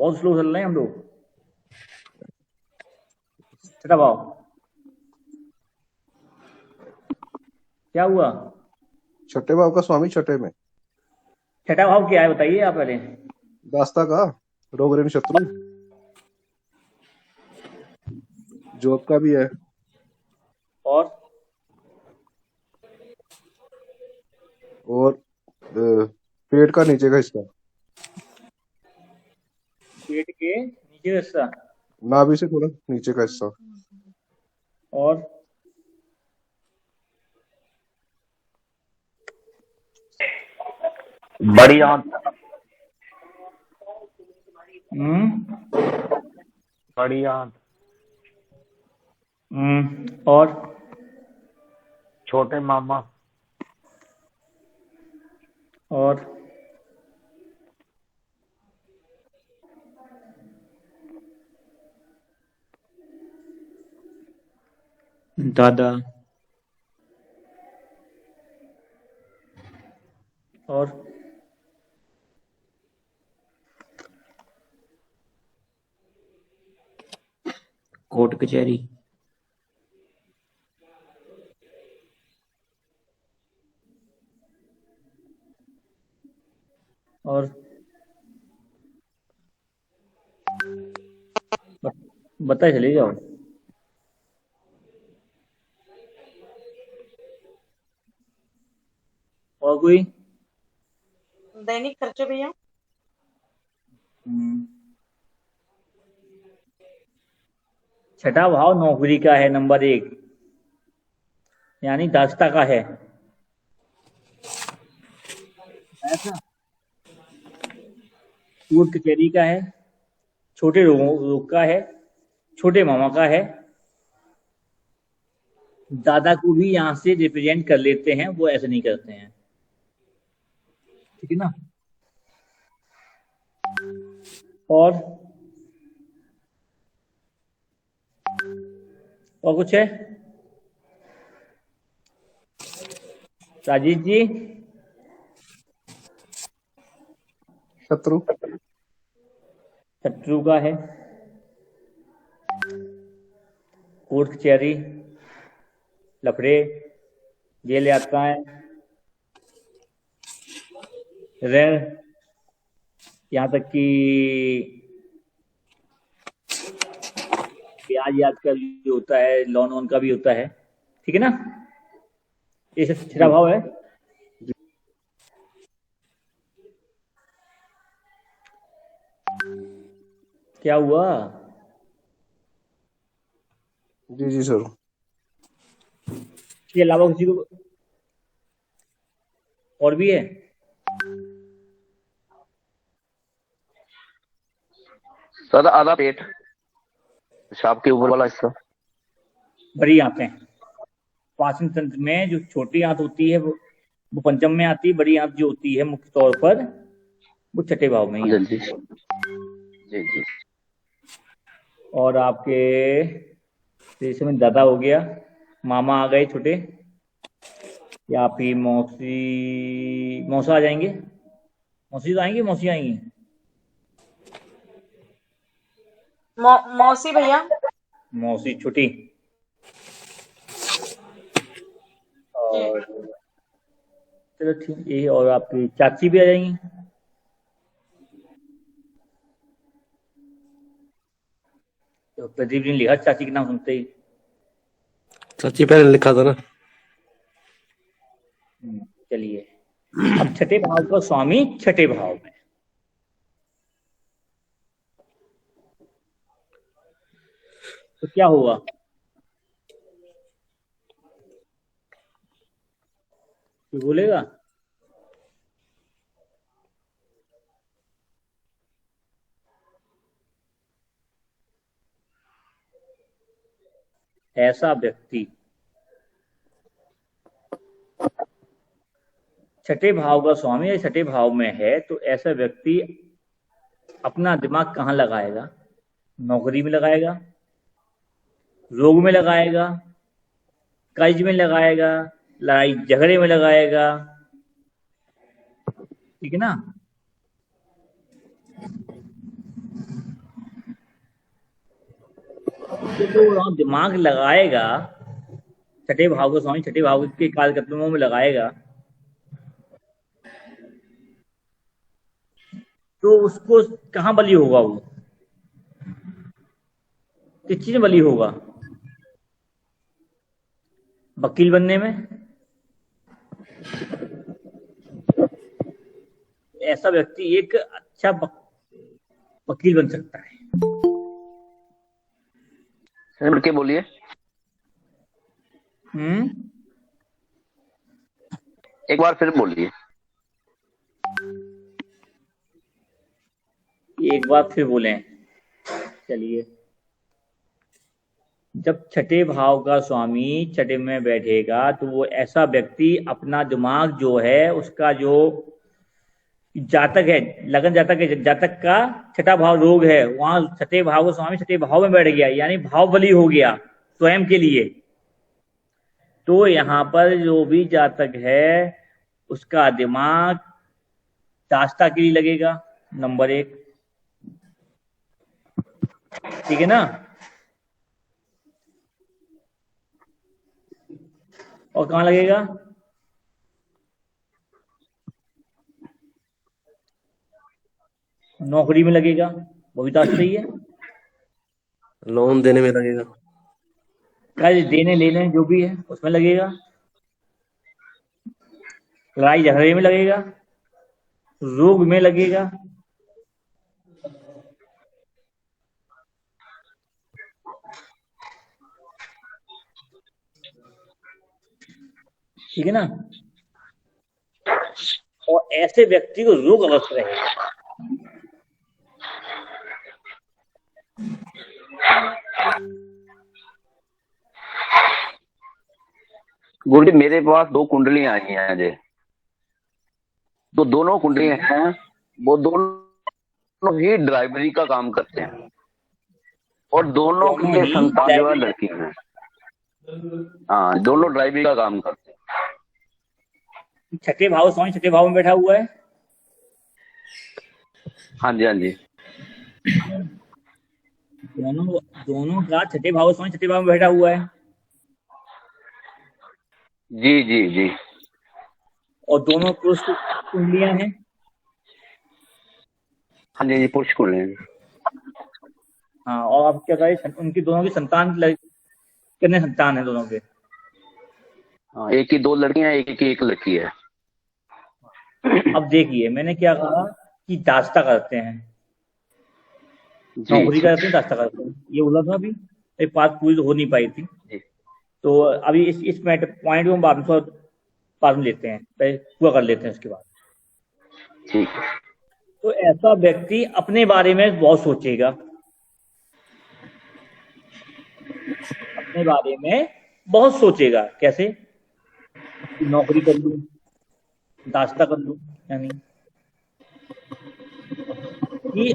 बहुत स्लो चल रहे हैं हम लोग। छठा भाव क्या हुआ? छठे भाव का स्वामी छठे में। छठा भाव क्या है बताइए आप पहले। दास्ता का रोग ऋण शत्रु, जॉब का भी है। और और पेट का नीचे का हिस्सा, पेट के नीचे का हिस्सा। नाभि से थोड़ा नीचे का हिस्सा। और बड़ी आंत, बड़ी आंत, और छोटे मामा, और दादा, और कोर्ट कचहरी, और बताए चले जाओ। और कोई? दैनिक खर्चे भैया। छठा भाव नौकरी का है, नंबर 1 यानी दास्ता का है ऐसा। कोर्ट कचहरी का है, छोटे रोग का है, छोटे मामा का है। दादा को भी यहाँ से रिप्रेजेंट कर लेते हैं, वो ऐसे नहीं करते हैं, ठीक है ना। और कुछ है राजीव जी? शत्रु, शत्रु का है, कोर्ट कचहरी, लफड़े, जेल यात्राएं, ऋण, यहाँ तक कि ब्याज याद का भी होता है, लोन वोन का भी होता है, ठीक है ना। ये सब छठा भाव है। क्या हुआ? जी जी सर। इसके अलावा किसी को और भी है? सर आधा पेट, पेशाब के ऊपर वाला हिस्सा। बड़ी आंतें पाचन तंत्र में जो छोटी आंत होती है वो पंचम में आती है, बड़ी आंत जो होती है मुख्य तौर पर वो छठे भाव में ही आती है। जी जी। और आपके जैसे में दादा हो गया, मामा आ गए छोटे, या फिर मौसा आ जाएंगे। मौसी तो आएंगी, मौसी आएंगी। मौसी भैया। मौसी छोटी। और चलो ठीक, यही। और आपकी चाची भी आ जाएंगी। तो प्रदीप जी ने लिखा चाची के नाम सुनते ही। चाची पहले लिखा था ना। चलिए, अब छठे भाव का स्वामी छठे भाव में, तो क्या होगा? कोई बोलेगा? ऐसा व्यक्ति छठे भाव का स्वामी या छठे भाव में है, तो ऐसा व्यक्ति अपना दिमाग कहाँ लगाएगा? नौकरी में लगाएगा, रोग में लगाएगा, कर्ज में लगाएगा, लड़ाई झगड़े में लगाएगा, ठीक है ना। तो वहाँ दिमाग लगाएगा, छठे भाव को स्वामी छठे भाव के कार्यक्रमों में लगाएगा, तो उसको कहाँ बली होगा? वो किस चीज में बली होगा? वकील बनने में। ऐसा व्यक्ति एक अच्छा वकील बन सकता है। सर के बोलिए। एक बार फिर बोलिए। एक बार फिर बोलें। चलिए, जब छठे भाव का स्वामी छठे में बैठेगा तो वो ऐसा व्यक्ति अपना दिमाग जो है, उसका जो जातक है, लगन जातक है, जातक का छठा भाव रोग है, वहां छठे भाव को स्वामी छठे भाव में बैठ गया, यानी भाव बली हो गया स्वयं के लिए। तो यहाँ पर जो भी जातक है उसका दिमाग दास्ता के लिए लगेगा, नंबर 1। ठीक है ना? और कहाँ लगेगा? नौकरी में लगेगा, वो भी दास्ता ही है। लोन देने में लगेगा, कर्ज देने लेने जो भी है उसमें लगेगा, लड़ाई झगड़े में लगेगा, रोग में लगेगा। ठीक है ना? और ऐसे व्यक्ति को रोग अवश्य रहेगा। गुरुजी मेरे पास 2 कुंडलियां आई हैं जी, तो दोनों कुंडलियां हैं, वो दोनों ही ड्राइवरी का काम करते हैं और दोनों की संतान जो है लड़की है। हाँ, दोनों ड्राइवरी का काम करते हैं। छठे भाव स्वामी छठे भाव में बैठा हुआ है। हाँ जी, हाँ जी। दोनों का छठे भाव स्वामी छठे भाव में बैठा हुआ है। जी जी जी। और दोनों पुरुष कुंडलियां हैं। हाँ जी, पुरुष कुंडलियां। हाँ, और आप क्या कहें, उनकी दोनों की संतान कितने संतान है दोनों के? हाँ, एक की 2 लड़कियां, एक की 1 लड़की है। अब देखिए, मैंने क्या कहा कि दास्ता करते हैं, नौकरी करते हैं, दास्ता करते हैं, ये बोला था। अभी एक बात पूरी हो नहीं पाई थी, तो अभी इस पॉइंट को हम बाद में लेते हैं, पहले पूरा कर लेते हैं उसके बाद। ठीक। तो ऐसा व्यक्ति अपने बारे में बहुत सोचेगा, अपने बारे में बहुत सोचेगा। कैसे? नौकरी कर लूं, दास्ता कर लूं, यानी कि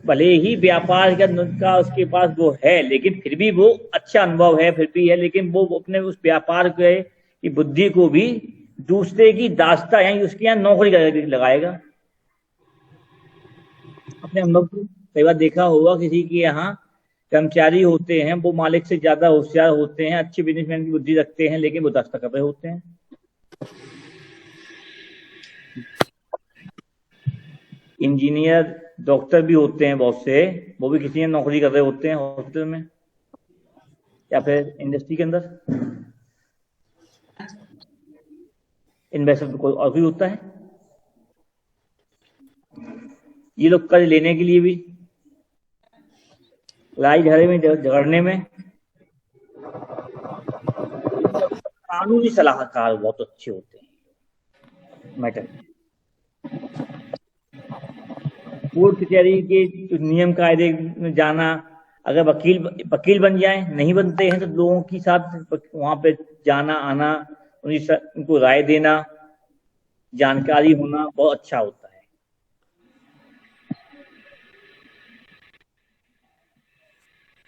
भले ही व्यापार का उसके पास वो है, लेकिन फिर भी वो अच्छा अनुभव है, फिर भी है, लेकिन वो अपने उस व्यापार की बुद्धि को भी दूसरे की दास्ता यानी उसके यहाँ नौकरी लगाएगा। अपने अनुभव को कई बार देखा होगा, किसी के यहाँ कर्मचारी होते हैं, वो मालिक से ज्यादा होशियार होते हैं, अच्छे बिजनेसमैन की बुद्धि रखते हैं, लेकिन वो दास्ता कर रहे होते हैं। इंजीनियर डॉक्टर भी होते हैं बहुत से, वो भी किसी ने नौकरी कर रहे होते हैं हॉस्पिटल में या फिर इंडस्ट्री के अंदर। इन्वेस्टर कोई और भी होता है। ये लोग कर्ज लेने के लिए भी, लड़ाई झगड़े में, झगड़ने में, कानूनी सलाहकार बहुत अच्छे होते हैं मैटर। कोर्ट कचहरी के नियम कायदे में जाना, अगर वकील बन जाए, नहीं बनते हैं तो लोगों के साथ वहां पे जाना आना, उनको राय देना, जानकारी होना बहुत अच्छा होता है।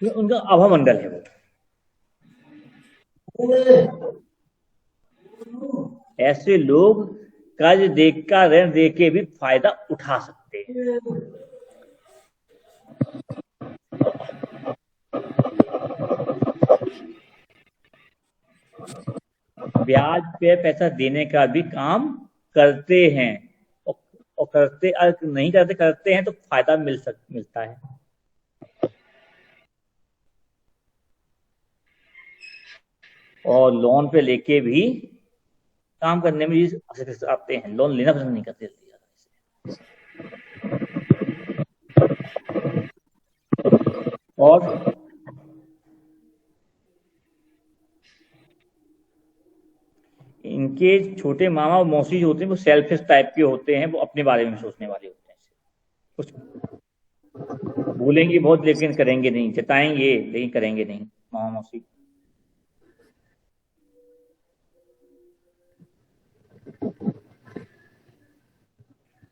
तो उनका आभा मंडल है वो। ऐसे लोग कर्ज देकर, ऋण देके भी फायदा उठा सकते हैं। ब्याज पे पैसा देने का भी काम करते हैं, और करते, अगर नहीं करते, करते हैं तो फायदा मिलता है। और लोन पे लेके भी काम करने में आते हैं, लोन लेना पसंद नहीं करते जल्दी ज्यादा। और इनके छोटे मामा और मौसी जो होते हैं वो सेल्फिश टाइप के होते हैं, वो अपने बारे में सोचने वाले होते हैं। कुछ बोलेंगे बहुत लेकिन करेंगे नहीं, जताएंगे लेकिन करेंगे नहीं मामा मौसी।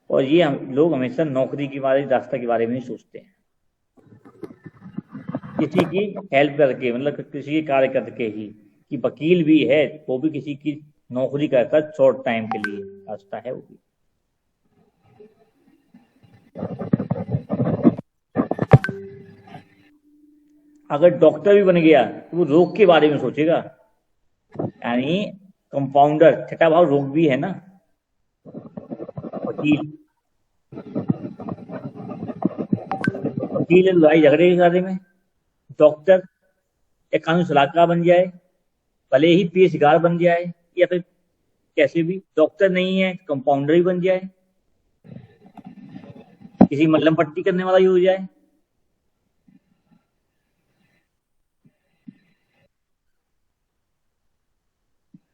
और ये लोग हमेशा नौकरी के बारे, रास्ता के बारे में नहीं सोचते हैं। किसी की हेल्प करके, मतलब किसी के कार्य करके ही, कि वकील भी है वो भी किसी की नौकरी करता है शॉर्ट टाइम के लिए, रास्ता है वो भी। अगर डॉक्टर भी बन गया तो वो रोग के बारे में सोचेगा, यानी कंपाउंडर, छठा भाव रोग भी है ना। वकील लड़ाई झगड़े के बारे में, डॉक्टर एक कानूनी सलाहकार बन जाए, भले ही पेशकार बन जाए, या फिर कैसे भी, डॉक्टर नहीं है कंपाउंडर ही बन जाए, किसी मलहम पट्टी करने वाला ही हो जाए।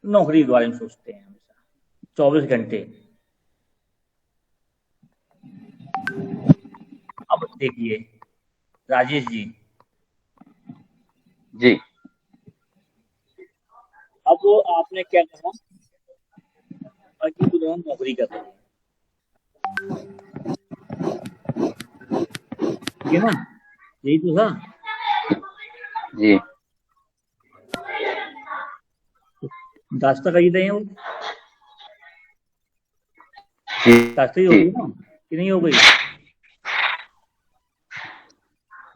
नौकरी के बारे में सोचते हैं हमेशा 24 घंटे। अब देखिए राजेश जी, जी अब आपने क्या कहा कि वो दोनों नौकरी कर रहे हैं, ठीक है ना, यही तो था। जी दास्ता कर ही रहे हैं वो, दास्ता ही हो जी गई ना कि नहीं हो गई?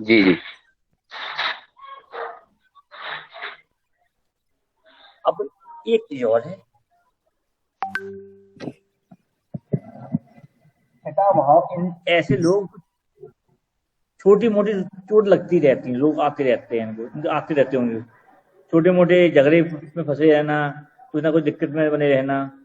जी जी अब एक चीज और है, छठा भाव, ऐसे लोग छोटी मोटी चोट लगती रहती है, लोग आते रहते हैं, इनको आते रहते होंगे, छोटे मोटे झगड़े में फंसे रहना, कुछ ना कुछ दिक्कत में बने रहना।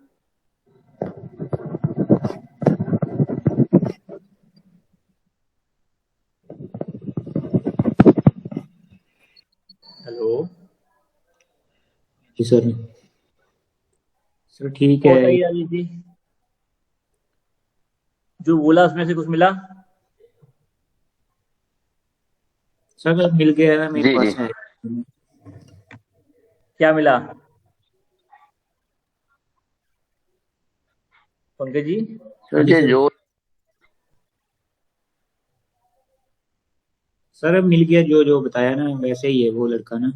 हेलो जी सर। सर ठीक और है। बताइए राजेश जी, जो बोला उसमें से कुछ मिला? सर मिल गया है मेरे जी जी पास है। क्या मिला पंकज जी? सर जी जी सर। जो सर अब मिल गया, जो जो बताया ना वैसे ही है वो लड़का ना।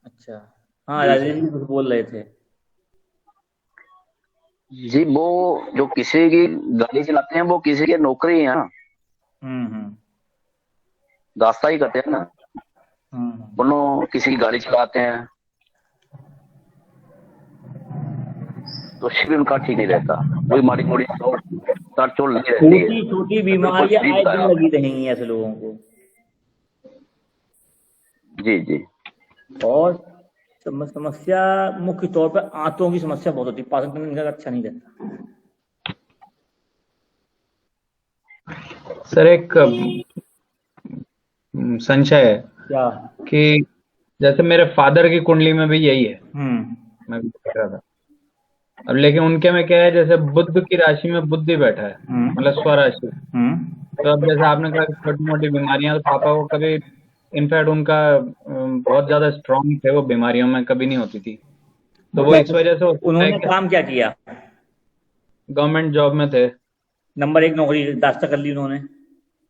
अच्छा, हाँ जी राजेश सर। जी कुछ बोल रहे थे। जी वो जो किसी की गाड़ी चलाते हैं वो किसी के नौकरी है ना, हम्म। दास्ता ही करते हैं ना, दोनों किसी की गाड़ी चलाते हैं तो शिविर उनका ठीक नहीं रहता, वही माड़ी मोड़ी सर चोट लगी रहती है। छोटी छोटी बिल्कुल बीमारियां सही आए बताया दिन लगी आपने। रहेंगी ऐसे लोगों को। जी जी और समस्या मुख्य तौर पर आंतों की समस्या बहुत होती है, पाचन तंत्र इनका अच्छा नहीं रहता। सर एक संशय है क्या? कि जैसे मेरे फादर की कुंडली में भी यही है, हम्म मैं भी देख रहा था। अब लेकिन उनके में क्या है, जैसे बुध की राशि में बुध ही बैठा है, मतलब स्वराशि। तो अब जैसे आपने कहा छोटी मोटी बीमारियां, तो पापा को कभी, इनफैक्ट उनका बहुत ज्यादा स्ट्रांग थे, वो बीमारियों में कभी नहीं होती थी, तो वो इस वजह से हो सकता है उन्होंने कि काम क्या किया? गवर्नमेंट जॉब में थे। नंबर 1 नौकरी दास्ता कर ली उन्होंने,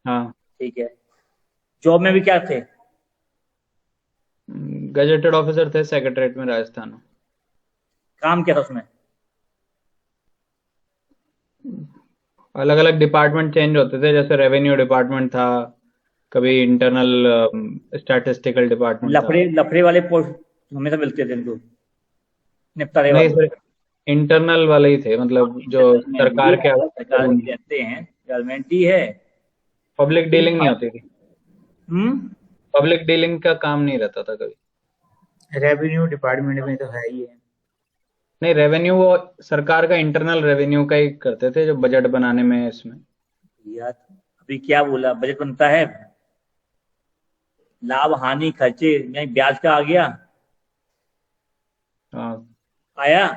हाँ, ठीक है। जॉब में भी क्या थे? गजेटेड ऑफिसर थे सेक्रेटरीट में राजस्थान में। काम क्या था उसमें? अलग अलग डिपार्टमेंट चेंज होते थे, जैसे रेवेन्यू डिपार्टमेंट था, कभी इंटरनल स्टैटिस्टिकल डिपार्टमेंट था। लफड़े वाले पोस्ट हमेशा मिलते थे इनको। निपटारे नहीं वाले। सर, इंटरनल वाले ही थे, मतलब जो सरकार के सरकार के रहते हैं, गवर्नमेंट ही है। पब्लिक डीलिंग नहीं होती थी, हम्म। पब्लिक डीलिंग का काम नहीं रहता था कभी। रेवेन्यू डिपार्टमेंट में तो है ही है। नहीं, रेवेन्यू वो सरकार का इंटरनल रेवेन्यू का ही करते थे, जो बजट बनाने में इसमें। यार अभी क्या बोला, बजट बनता है, लाभ हानि खर्चे नहीं, ब्याज का आ गया, हाँ। आया।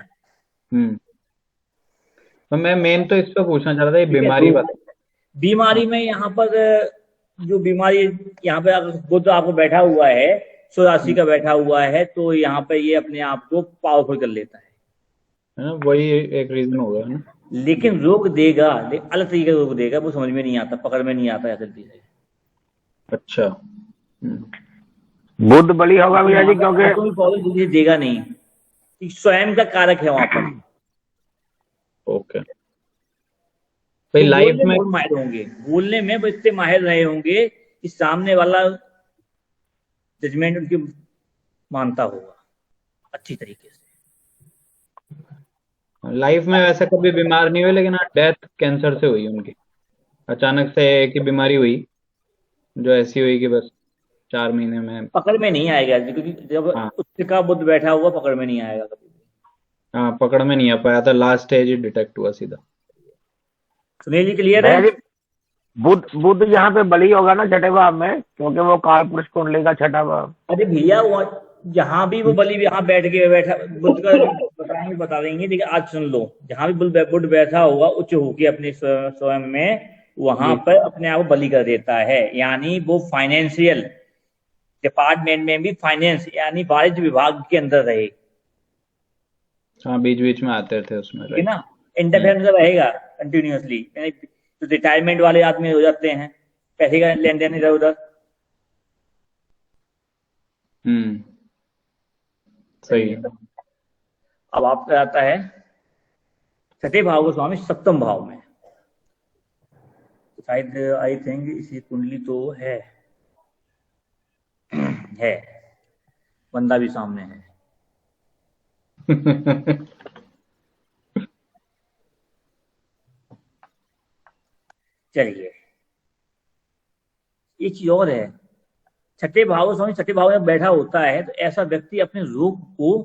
तो मैं मेन तो इस पे पूछना चाह रहा था, ये ठीक है, बीमारी तो वाला। बीमारी में यहाँ पर जो बीमारी, यहाँ पे अगर बुध आपको बैठा हुआ है, राशि का बैठा हुआ है, तो यहाँ पे ये अपने आप को पावरफुल कर लेता है ना, वही एक रीजन होगा ना। लेकिन रोक देगा, लेकिन अलग तरीके का रोक देगा, वो समझ में नहीं आता, पकड़ में नहीं आता है जल्दी से। अच्छा। बुध बली होगा भैया जी, क्योंकि कोई प्रॉब्लम जल्दी से देगा नहीं, कि स्वयं का कारक है वहां पर। ओके भाई, वो लाइफ बोलने में बहुत माहिर होंगे, बोलने में वो इतने माहिर रहे होंगे कि सामने वाला जजमेंट उनकी मानता होगा अच्छी तरीके से। लाइफ में वैसे कभी बीमार नहीं हुए, लेकिन हाँ डेथ कैंसर से हुई उनकी। अचानक से एक ही बीमारी हुई जो ऐसी हुई कि बस 4 महीने में। पकड़ में नहीं आएगा, क्योंकि जब हाँ। उच्च का बुद्ध बैठा हुआ, पकड़ में नहीं आएगा कभी भी। हाँ, पकड़ में नहीं आ पाया था, लास्ट स्टेज ही डिटेक्ट हुआ सीधा। सुनील जी क्लियर भैया है? जी, बुध बुध यहाँ पे बली होगा ना छठे भाव में, क्योंकि वो काल पुरुष कुंडली का छठा भाव। अरे भैया वो जहां भी वो बलि यहाँ बैठ के बैठा, बुद्ध का बता देंगे, लेकिन आज सुन लो, जहां भी बुद्ध बैठा होगा उच्च होके अपने स्वयं में, वहां पर अपने आप को बलि कर देता है। यानी वो फाइनेंशियल डिपार्टमेंट में भी, फाइनेंस यानी वाणिज्य विभाग के अंदर रहे, हाँ, बीच बीच में आते थे उसमें, ठीक है ना, इंटरफेरेंस रहेगा कंटिन्यूअसली। तो रिटायरमेंट वाले आदमी हो जाते हैं, पैसे का लेन देन इधर उधर। सही है। अब आपका आता है छठे भाव को स्वामी सप्तम भाव में, शायद आई थिंक इसी कुंडली तो है बंदा भी सामने है। चलिए, एक चीज और है, छठे भाव स्वामी छठे भाव में बैठा होता है, तो ऐसा व्यक्ति अपने रोग को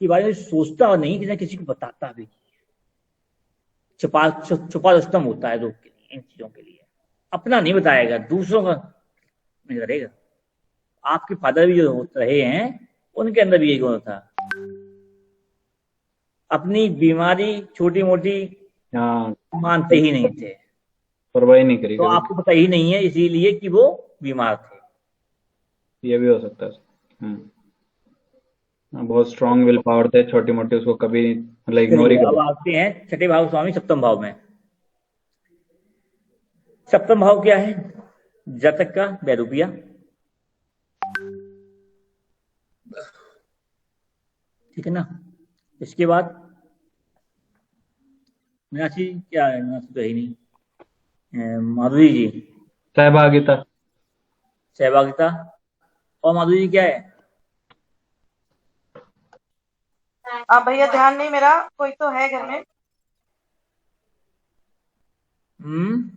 के बारे में सोचता नहीं, किसी न किसी को बताता भी, छुपा रुस्तम होता है रोग के लिए, इन चीजों के लिए अपना नहीं बताएगा, दूसरों का नहीं करेगा। आपके फादर भी जो रहे हैं, उनके अंदर भी यही गुण था, अपनी बीमारी छोटी मोटी हाँ, मानते ही नहीं थे, परवाही नहीं करी तो कभी। आपको पता ही नहीं है इसीलिए कि वो बीमार थे। ये भी हो सकता है। हाँ, बहुत स्ट्रांग विल पावर थे, छोटी मोटी उसको कभी मतलब इग्नोर ही अब कर। आते हैं छठे भाव स्वामी सप्तम भाव में। सप्तम भाव क्या है? जातक का बैरूपिया, ठीक है ना। इसके बाद मीनाक्षी क्या है? मीनाक्षी तो है ही नहीं। माधुरी जी सहभागिता। सहभागिता, और माधुरी जी क्या है? अब भैया ध्यान नहीं मेरा, कोई तो है घर में। हम्म,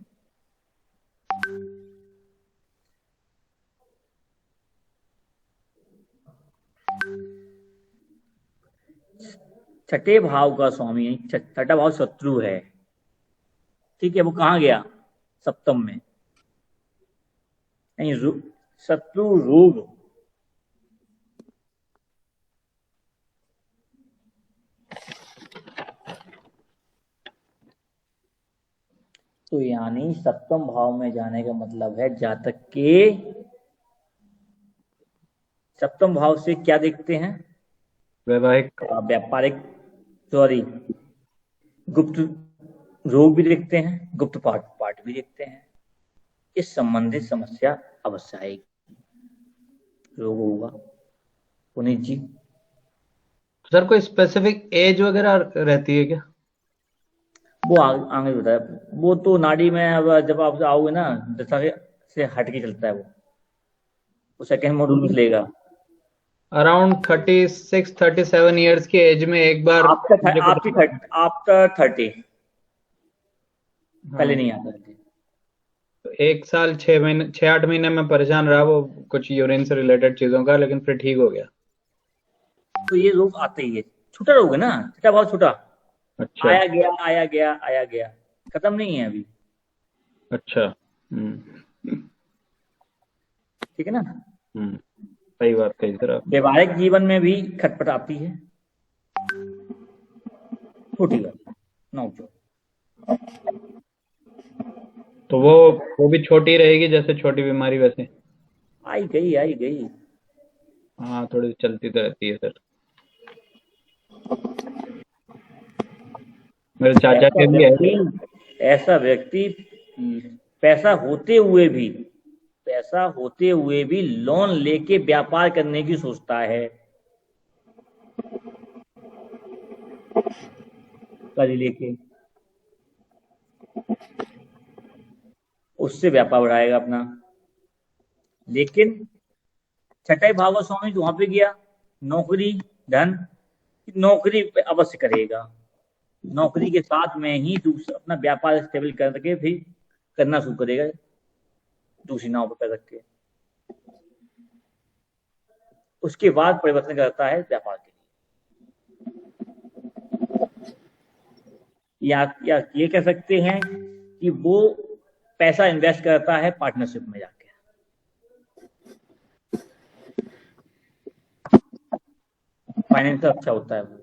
छठे भाव का स्वामी छठा भाव शत्रु है, ठीक है। वो कहाँ गया? सप्तम में। नहीं, शत्रु रोग, तो यानी सप्तम भाव में जाने का मतलब है जातक के सप्तम भाव से क्या देखते हैं? वैवाहिक। व्यापारिक, सॉरी, गुप्त रोग भी देखते हैं, गुप्त पाठ भी देखते हैं। इस संबंधित समस्या अवश्य आएगी, रोग होगा। पुनीत जी सर, कोई स्पेसिफिक एज वगैरह रहती है क्या? वो आगे बताया, वो तो नाड़ी में अब जब आप आओगे ना, दशा से हट के चलता है वो सेकंड मॉड्यूल में लेगा। अराउंड 36-37 ईयर्स की एज में एक बार मुझे आफ्टर 30 पहले हाँ, नहीं आता है। तो 1 साल 6-8 महीने में परेशान रहा वो कुछ यूरिन से रिलेटेड चीजों का, लेकिन फिर ठीक हो गया। तो ये रोग आते ही है, छूटा रोग है ना, छठा भाव छूटा, अच्छा आया गया आया गया आया गया, खत्म नहीं है अभी। अच्छा। ठीक है ना। सही बात कही सर आप। वैवाहिक जीवन में भी खटपट आती है, छोटी बात नोक। तो वो भी छोटी रहेगी, जैसे छोटी बीमारी वैसे। आई गई आई गई। हाँ, थोड़ी चलती तो रहती है सर। मेरे चाचा के भी है। ऐसा व्यक्ति पैसा होते हुए भी लोन लेके व्यापार करने की सोचता है, कर्ज लेके, उससे व्यापार बढ़ाएगा अपना। लेकिन छठे भाव का स्वामी वहां पे गया, नौकरी धन, नौकरी पे अवश्य करेगा, नौकरी के साथ में ही अपना व्यापार स्टेबल करके फिर करना शुरू करेगा, दूसरी नाव पर रख के। उसके बाद परिवर्तन करता है व्यापार के लिए, या ये कह सकते हैं कि वो पैसा इन्वेस्ट करता है पार्टनरशिप में जाके। फाइनेंस अच्छा होता है वो,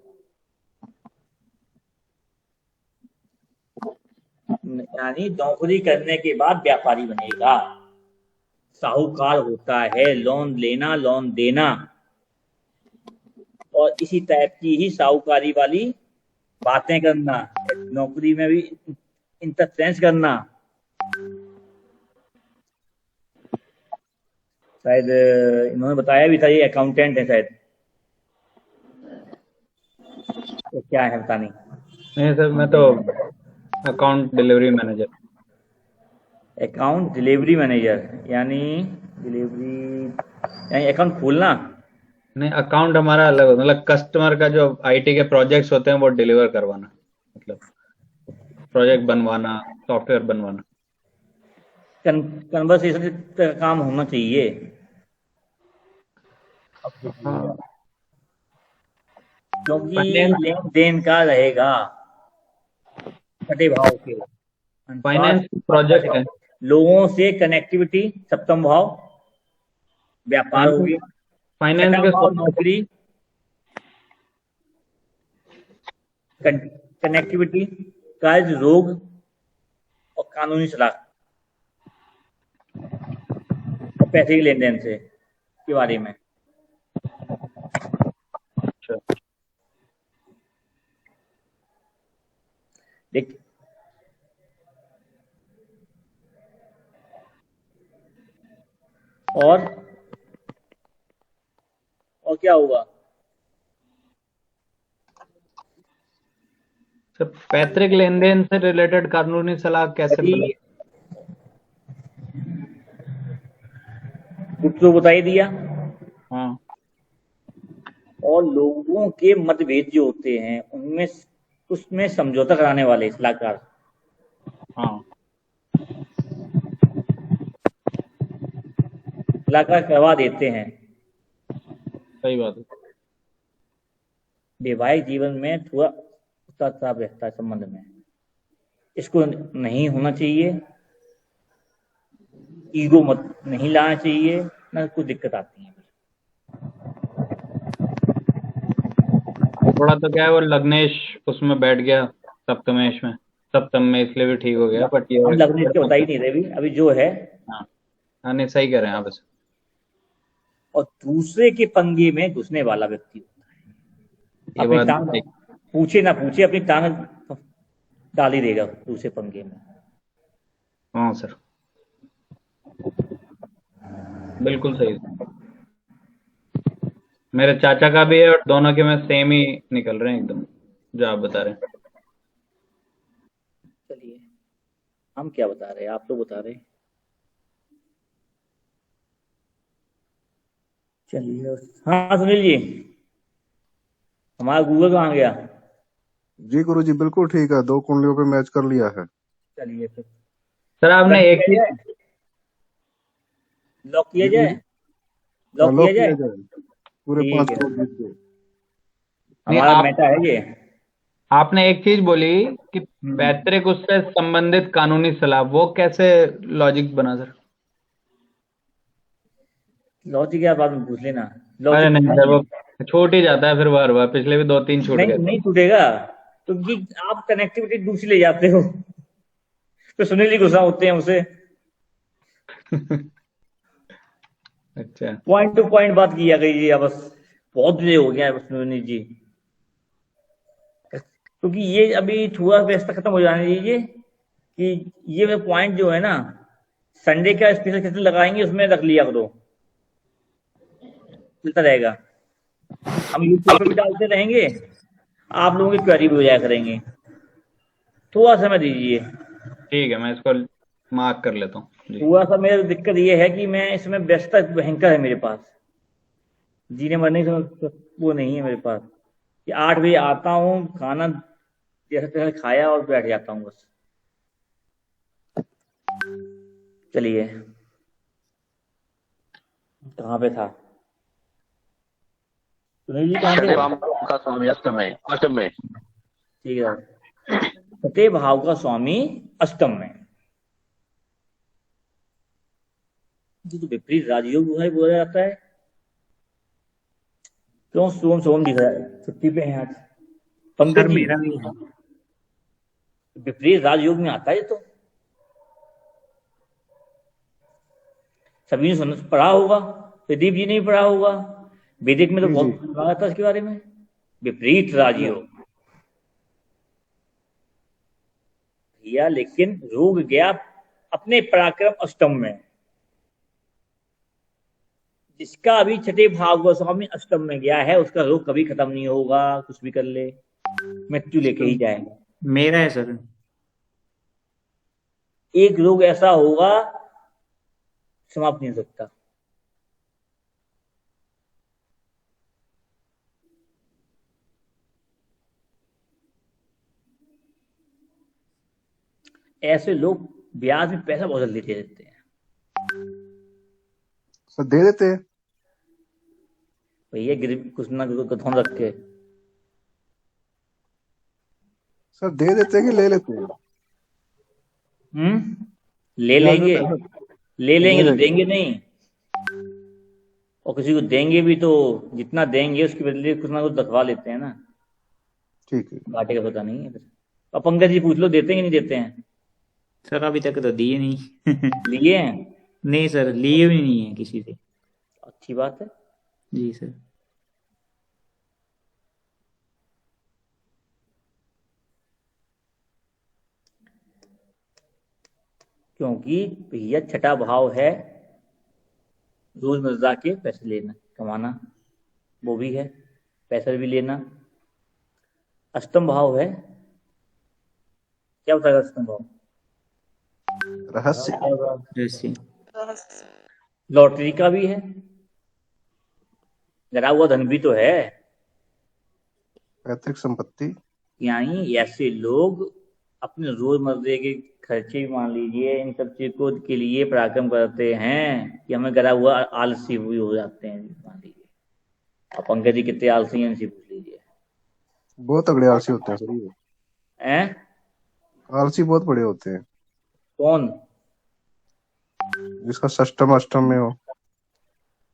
यानी नौकरी करने के बाद व्यापारी बनेगा, साहूकार होता है, लोन लेना लोन देना, और इसी टाइप की ही साहूकारी वाली बातें करना, नौकरी में भी इंटरफेरेंस करना। शायद इन्होंने बताया भी था, ये अकाउंटेंट है शायद, तो क्या है पता नहीं सर, मैं तो account delivery manager. Account delivery manager यानी अकाउंट खोलना। नहीं, अकाउंट हमारा अलग होता है, मतलब कस्टमर का जो आईटी के प्रोजेक्ट्स होते हैं वो डिलीवर करवाना, मतलब प्रोजेक्ट बनवाना, सॉफ्टवेयर बनवाना। कन्वर्सेशन का काम होना चाहिए। हाँ, क्योंकि फाइनेंस लेन देन का रहेगा छठे भाव के फाइनेंस अनुसार, प्रोजेक्ट है। लोगों से कनेक्टिविटी सप्तम भाव, व्यापार हो गया, फाइनेंस छठा के भाव नौकरी, कनेक्टिविटी, कर्ज, रोग और कानूनी सलाह और पैसे के लेन देन से के बारे में। अच्छा, देख और क्या होगा सर पैतृक लेन देन से रिलेटेड कानूनी सलाह कैसे अभी तो बता ही दिया। हाँ, और लोगों के मतभेद जो होते हैं उनमें उसमें समझौता कराने वाले सलाहकार, हाँ, सलाहकार करवा देते हैं। सही बात है। वैवाहिक जीवन में थोड़ा उतार चढ़ाव रहता है संबंध में, इसको नहीं होना चाहिए, ईगो मत नहीं लाना चाहिए, ना कुछ दिक्कत आती है। थोड़ा तो क्या है, वो लग्नेश उसमें बैठ गया सप्तमेश में, सप्तम में, इसलिए भी ठीक हो गया। बट ये हम लगने के बता ही नहीं रहे अभी जो है। हाँ, नहीं सही कह रहे हैं आप इसे। और दूसरे के पंगे में घुसने वाला व्यक्ति होता है, ये अपनी बात टांग पूछे ना पूछे अपनी टांग डाल ही देगा दूसरे पंगे में। हाँ सर, बिल्कुल सही। मेरे चाचा का भी है और दोनों के में सेम ही निकल रहे हैं एकदम, जो आप बता रहे हैं। चलिए, हम क्या बता रहे हैं, आप तो बता रहे हैं। चलिए। हाँ सुनील जी, हमारा गूगल कहाँ गया? जी गुरु जी बिल्कुल ठीक है, 2 कुंडलियों पे मैच कर लिया है। चलिए फिर सर आपने एक किया चीज जाए, लॉक किया जी जाए, हाँ, लॉक किया लॉक किया जाए। जाए, पूरे ठीक 5 है, करोड़ जीत गए। नहीं, हमारा मेटा है ये। आपने एक चीज बोली कि पैतृक उससे संबंधित कानूनी सलाह, वो कैसे लॉजिक बना सर? लॉजिक क्या बाद में पूछ लेना। अरे लॉजिक नहीं सर, वो छूट ही जाता है फिर बार बार, पिछले भी 2-3 छूट नहीं गए थे। नहीं टूटेगा, क्योंकि आप कनेक्टिविटी दूसरी ले जाते हो, तो सुनील जी गुस्सा होते हैं उसे। अच्छा, पॉइंट टू पॉइंट बात किया कीजिए बस, बहुत देर हो गया है बस सुनील जी, क्योंकि ये अभी थोड़ा व्यवस्था खत्म हो जाने दीजिए कि ये पॉइंट जो है ना, संडे का स्पेशल सेशन लगाएंगे, उसमें रख लिया करो, चलता रहेगा। हम यूट्यूब पे भी डालते रहेंगे, आप लोगों की क्वेरी भी हो जाया करेंगे। थोड़ा समय दीजिए। ठीक है, मैं इसको मार्क कर लेता हूँ जी। थोड़ा सा मेरा दिक्कत ये है कि मैं इसमें व्यस्तता भयंकर है मेरे पास, जीने मरने का वो नहीं है मेरे पास कि 8 बजे आता हूँ, खाना जैसे तैसे खाया और बैठ जाता हूँ बस। चलिए, कहाँ पे था सुनील जी, कहाँ छठे थे? भाव का स्वामी अष्टम में। ठीक है, छठे भाव का स्वामी अष्टम में, ये तो विपरीत राजयोग है बोला जाता है। क्यों सोम सोम दिख रहा है, छुट्टी पे है आज सर पंकज जी? मेरा भी है। विपरीत राजयोग में आता है ये तो, सभी ने पढ़ा होगा, प्रदीप जी ने भी पढ़ा होगा, वैदिक में तो जी बहुत जी पढ़ा था इसके बारे में, विपरीत राजयोग। भैया लेकिन रोग गया अपने पराक्रम अष्टम में, जिसका अभी छठे भाव का स्वामी अष्टम में गया है, उसका रोग कभी खत्म नहीं होगा, कुछ भी कर ले मृत्यु लेके ही जाएगा। मेरा है सर। एक रोग ऐसा होगा समाप्त नहीं हो सकता। ऐसे लोग ब्याज में पैसा बहुत जल्दी दे देते हैं। सर दे देते हैं। भैया कुछ ना कुछ कथन रख के सर दे देते हैं कि ले लेते हैं? ले ब्याज में लेंगे, पैसा ले लेंगे ले तो लेंगे। देंगे नहीं, और किसी को देंगे भी तो जितना देंगे उसके बदले कुछ ना कुछ रखवा लेते हैं ना, ठीक है। घाटे का पता नहीं है फिर। अब पंकज जी पूछ लो, देते हैं कि नहीं देते हैं? सर अभी तक तो दिए नहीं। लिए हैं? नहीं सर, लिए भी नहीं है किसी से। अच्छी बात है। जी सर। क्योंकि भैया छठा भाव है रोजमर्रा के पैसे लेना कमाना, वो भी है, पैसा भी लेना। अष्टम भाव है, क्या बताएगा अष्टम भाव? रहस्य। जैसे लॉटरी का भी है, जरा हुआ धन भी तो है। पैतृक संपत्ति। यानी ऐसे लोग अपने रोजमर्रे के खर्चे भी मान लीजिए, इन सब चीजों के लिए पराक्रम करते हैं कि हमें गरा हुआ आलसी भी हो जाते हैं, मान लीजिए। अब पंकज जी कितने आलसी हैं इनसे पूछ लीजिए। बहुत तगड़े आलसी होते हैं सर ये। हैं? आलसी बहुत बड़े होते हैं। कौन? जिसका षष्टम अष्टम में हो।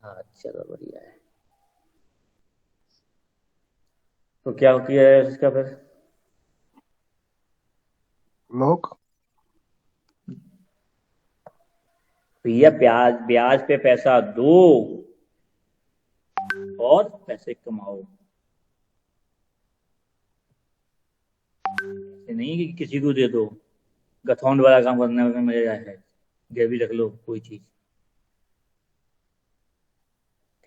हाँ चलो बढ़िया है। तो क्या किया है इसका फिर? लोग भैया ब्याज ब्याज पे पैसा दो और पैसे कमाओ, ऐसे नहीं कि किसी को दे दो, गथौंड वाला काम करने में मजा है, गिर भी रख लो कोई चीज।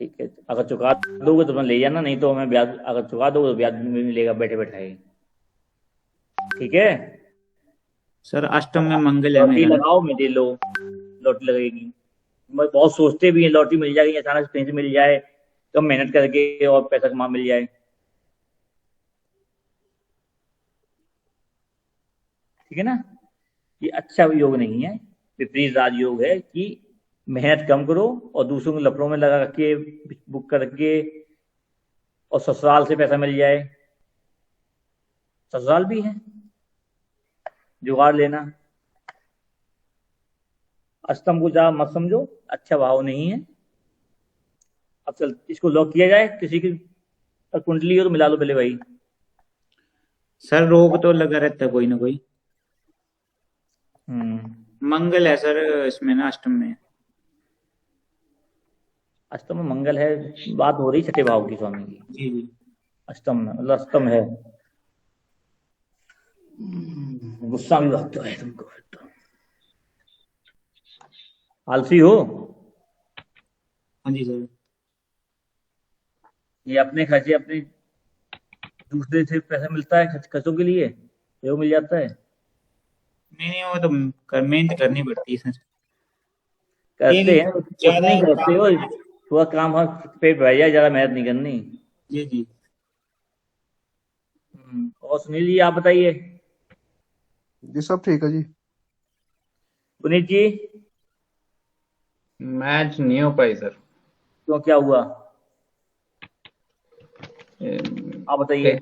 ठीक है, अगर चुका दोगे तो मैं ले जाना, नहीं तो हमें ब्याज, अगर चुका दोगे तो ब्याज भी मिलेगा बैठे बैठाए। ठीक है, सर अष्टम में मंगल है लॉटरी मेरा। लगाओ, में दे लो, लॉटरी लगेगी। बहुत सोचते भी हैं लॉटरी मिल जाएगी, अचानक से कहीं से मिल जाए, कम मेहनत करके और पैसा कमा मिल जाए। ठीक है ना, ये अच्छा योग नहीं है, विपरीत राजयोग है कि मेहनत कम करो और दूसरों को लफड़ों में लगा के बुक करके और ससुराल से पैसा मिल जाए। ससुराल भी है, जुगाड़ लेना। अष्टम को जा मत समझो, अच्छा भाव नहीं है। अब चल इसको लॉक किया जाए, किसी की कुंडली हो तो मिला लो पहले भाई। सर रोग तो लगा रहता है कोई ना कोई। मंगल है सर इसमें ना, अष्टम में। अष्टम में मंगल है, बात हो रही छठे भाव की स्वामी की। जी जी। अष्टम में मतलब अष्टम है। गुस्सा भी बहुत तो है तुमको, आलसी हो। हाँ जी सर। ये अपने खर्चे अपने दूसरे से पैसा मिलता है खर्चों के लिए, तो मिल जाता है। नहीं वो तो मेहनत करनी पड़ती है सर। करते हैं ज्यादा नहीं करते हो, थोड़ा काम हाँ पेट भर जाए, ज्यादा मेहनत नहीं करनी। जी जी। और सुनील जी आप बताइए। जी सब ठीक है जी। पुनीत जी मैच नहीं हो पाई सर। क्यों, क्या हुआ आप बताइए।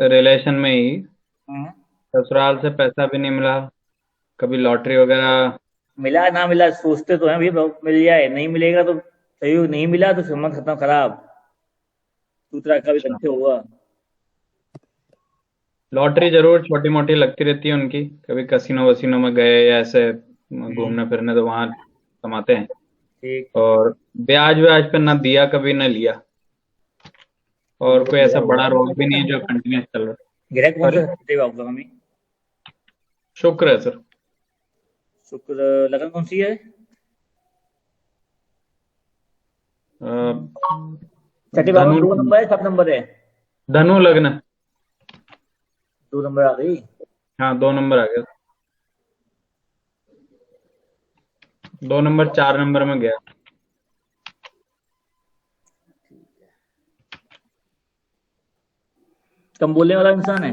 रिलेशन में ही हम्म, ससुराल से पैसा भी नहीं मिला, कभी लॉटरी वगैरह। मिला ना मिला सोचते तो हैं भी मिल जाए, नहीं मिलेगा तो सहयोग, नहीं मिला तो संबंध खत्म खराब, दूसरा का भी अच्छे हुआ। लॉटरी जरूर छोटी मोटी लगती रहती है उनकी, कभी कसिनो वसिनो में गए या ऐसे घूमने फिरने तो वहां कमाते हैं। ठीक। और ब्याज व्याज पे ना दिया कभी ना लिया, और कोई ऐसा बड़ा रोग भी नहीं है जो कंटिन्यूस चल रहा है। ग्रह कौन सा छठे भाव का हमें? शुक्र है सर। शुक्र। लगन कौन सी है? छठे भाव में 2 नंबर है, 7 नंबर है? धनु लग्न। 2 नंबर आ गई। हाँ 2 नंबर आ गया। 2 नंबर 4 नंबर में गया। कम बोलने वाला इंसान है?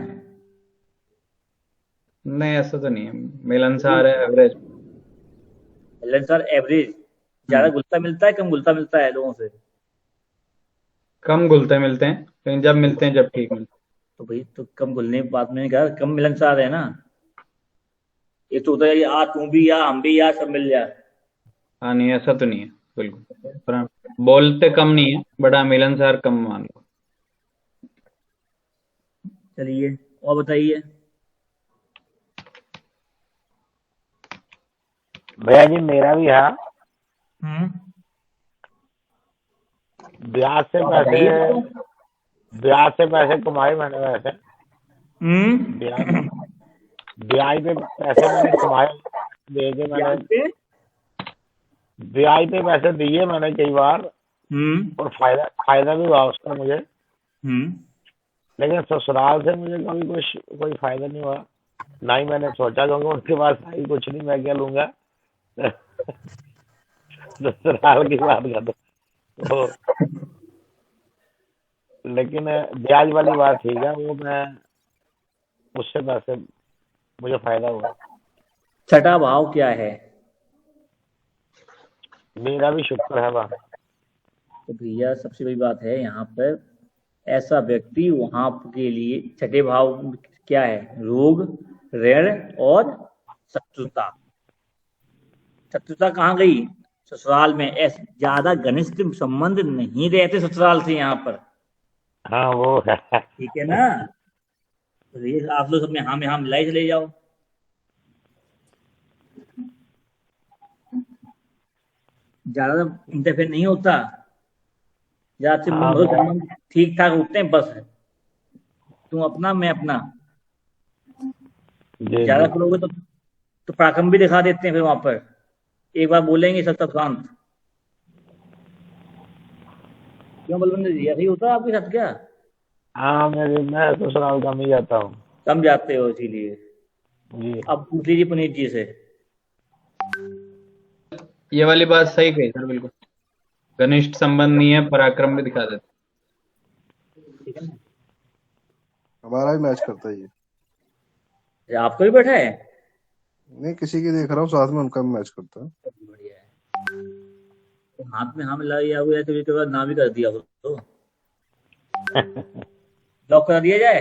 नहीं ऐसा तो नहीं है, मिलनसार है, एवरेज। Sir average. ज्यादा घुलता मिलता है, कम घुलता मिलता है लोगों से? कम घुलते मिलते हैं, लेकिन जब मिलते हैं जब ठीक मिलते तो भाई तो कम घुलने की बात मैंने कहा, कम मिलनसार है ना। ये तो होता है आ तू भी या हम भी या सब मिल जाए। हैं। हाँ नहीं ऐसा तो नहीं है बिल्कुल, पर हाँ, बोलते कम नहीं है, बड़ा मिलनसार कम मान लो। चलिए और बताइए। भैया जी मेरा भी है। ब्याज से पैसे कमाए मैंने वैसे। ब्याज पे पैसे मैंने कमाए, दे के मैंने ब्याज पे पैसे दिए मैंने कई बार, और फायदा भी हुआ उसका मुझे। लेकिन ससुराल से मुझे कभी कोई फायदा नहीं हुआ, ना ही मैंने सोचा, क्योंकि उनके पास ही कुछ नहीं, मैं क्या लूंगा। ससुराल की बात कर दो तो, लेकिन ब्याज वाली बात ठीक है, वो मैं उससे पैसे मुझे फायदा हुआ। छठा भाव क्या है? मेरा भी शुक्र है बात। तो भैया सबसे बड़ी बात है यहाँ पर, ऐसा व्यक्ति वहां के लिए छठे भाव क्या है? रोग, ऋण और शत्रुता। शत्रुता कहाँ गई? ससुराल में। ऐसे ज्यादा घनिष्ठ संबंध नहीं रहते ससुराल से यहाँ पर। हाँ वो है। ठीक है ना, तो ये आप लोग सब में हाँ मिलाई चले जाओ। ज्यादा इंटरफेयर नहीं होता, ज्यादा से संबंध ठीक ठाक होते हैं बस। तुम अपना मैं अपना, ज्यादा करोगे तो पराक्रम भी दिखा देते हैं फिर वहां पर। एक बार बोलेंगे सब तब शांत। क्यों बलविंदर जी, ऐसा ही होता है आपके साथ क्या? हाँ मैं ससुराल कम ही जाता हूँ। कम जाते हो इसीलिए। जी। अब पूछ लीजिए पुनीत जी से। ये वाली बात सही कही सर, बिल्कुल। घनिष्ठ संबंध नहीं है, पराक्रम भी दिखा देते। ठीक है ना? हमारा भी मैच करता है ये। ये आपको भी बैठा है? नहीं, किसी की देख रहा हूँ साथ में, उनका भी मैच करता है। बढ़िया है। तो हाथ में हाँ मिला दिया हुआ है, कभी कभार ना भी कर दिया हो तो लॉक करा दिया जाए।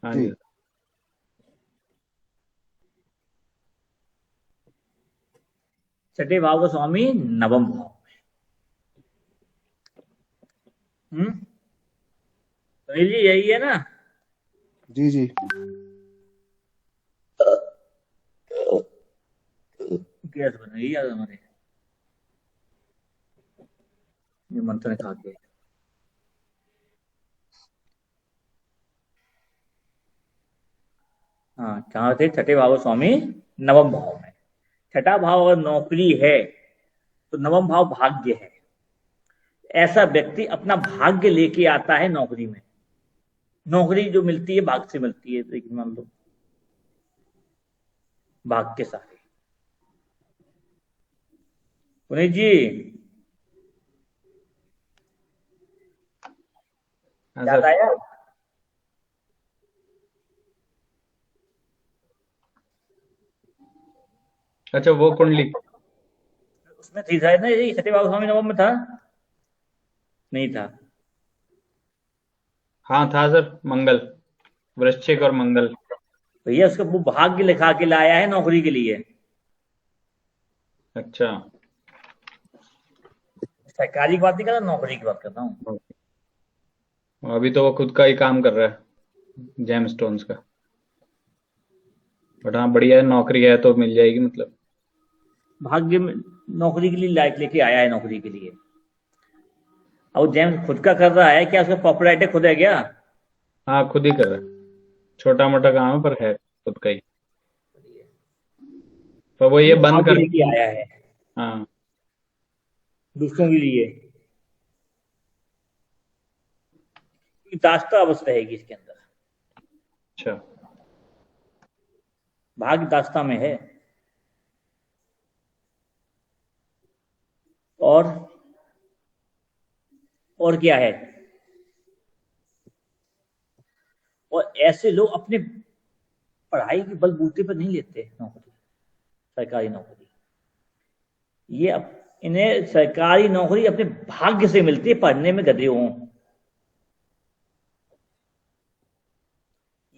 हाँ जी। जी। छठे भाव का स्वामी नवम भाव। सुनील जी यही है ना? जी जी। गैस बन रही है हमारे, ये मंत्र खा के। हाँ, कहाँ थे? छठे भाव का स्वामी नवम भाव में। छठा भाव अगर नौकरी है तो नवम भाव भाग्य है। ऐसा व्यक्ति अपना भाग्य लेके आता है नौकरी में। नौकरी जो मिलती है भाग्य से मिलती है, लेकिन मान लो भाग्य के सारे। पुनीत जी हाँ याद सर। आया? अच्छा, वो कुंडली उसमें थी शायद ना, ये छठे भाव का स्वामी नवम में था? नहीं था? हाँ था सर, मंगल, वृश्चिक और मंगल। भैया उसका वो भाग्य लिखा के लाया है नौकरी के लिए। अच्छा, सरकारी की बात नहीं कर रहा, नौकरी की बात करता हूँ। अभी तो वो खुद का ही काम कर रहा है, जेम स्टोन्स का। बट हाँ, बढ़िया है, नौकरी है तो मिल जाएगी मतलब। भाग्य में नौकरी के लिए लायक लेके आया है नौकरी के लिए। और जेम्स खुद का कर रहा है क्या? उसका कॉपीराइट खुद है क्या? हाँ, खुद ही कर रहा है, छोटा मोटा काम है पर है खुद का ही। पर वो ये बंद भाग्य कर। लेके आया है हाँ। दूसरों के लिए। दास्ता अवस्था रहेगी इसके अंदर। अच्छा। भाग्य दास्ता में है। और क्या है? और ऐसे लोग अपने पढ़ाई के बलबूते पर नहीं लेते नौकरी, सरकारी नौकरी। इन्हें सरकारी नौकरी अपने भाग्य से मिलती है, पढ़ने में गधे हों।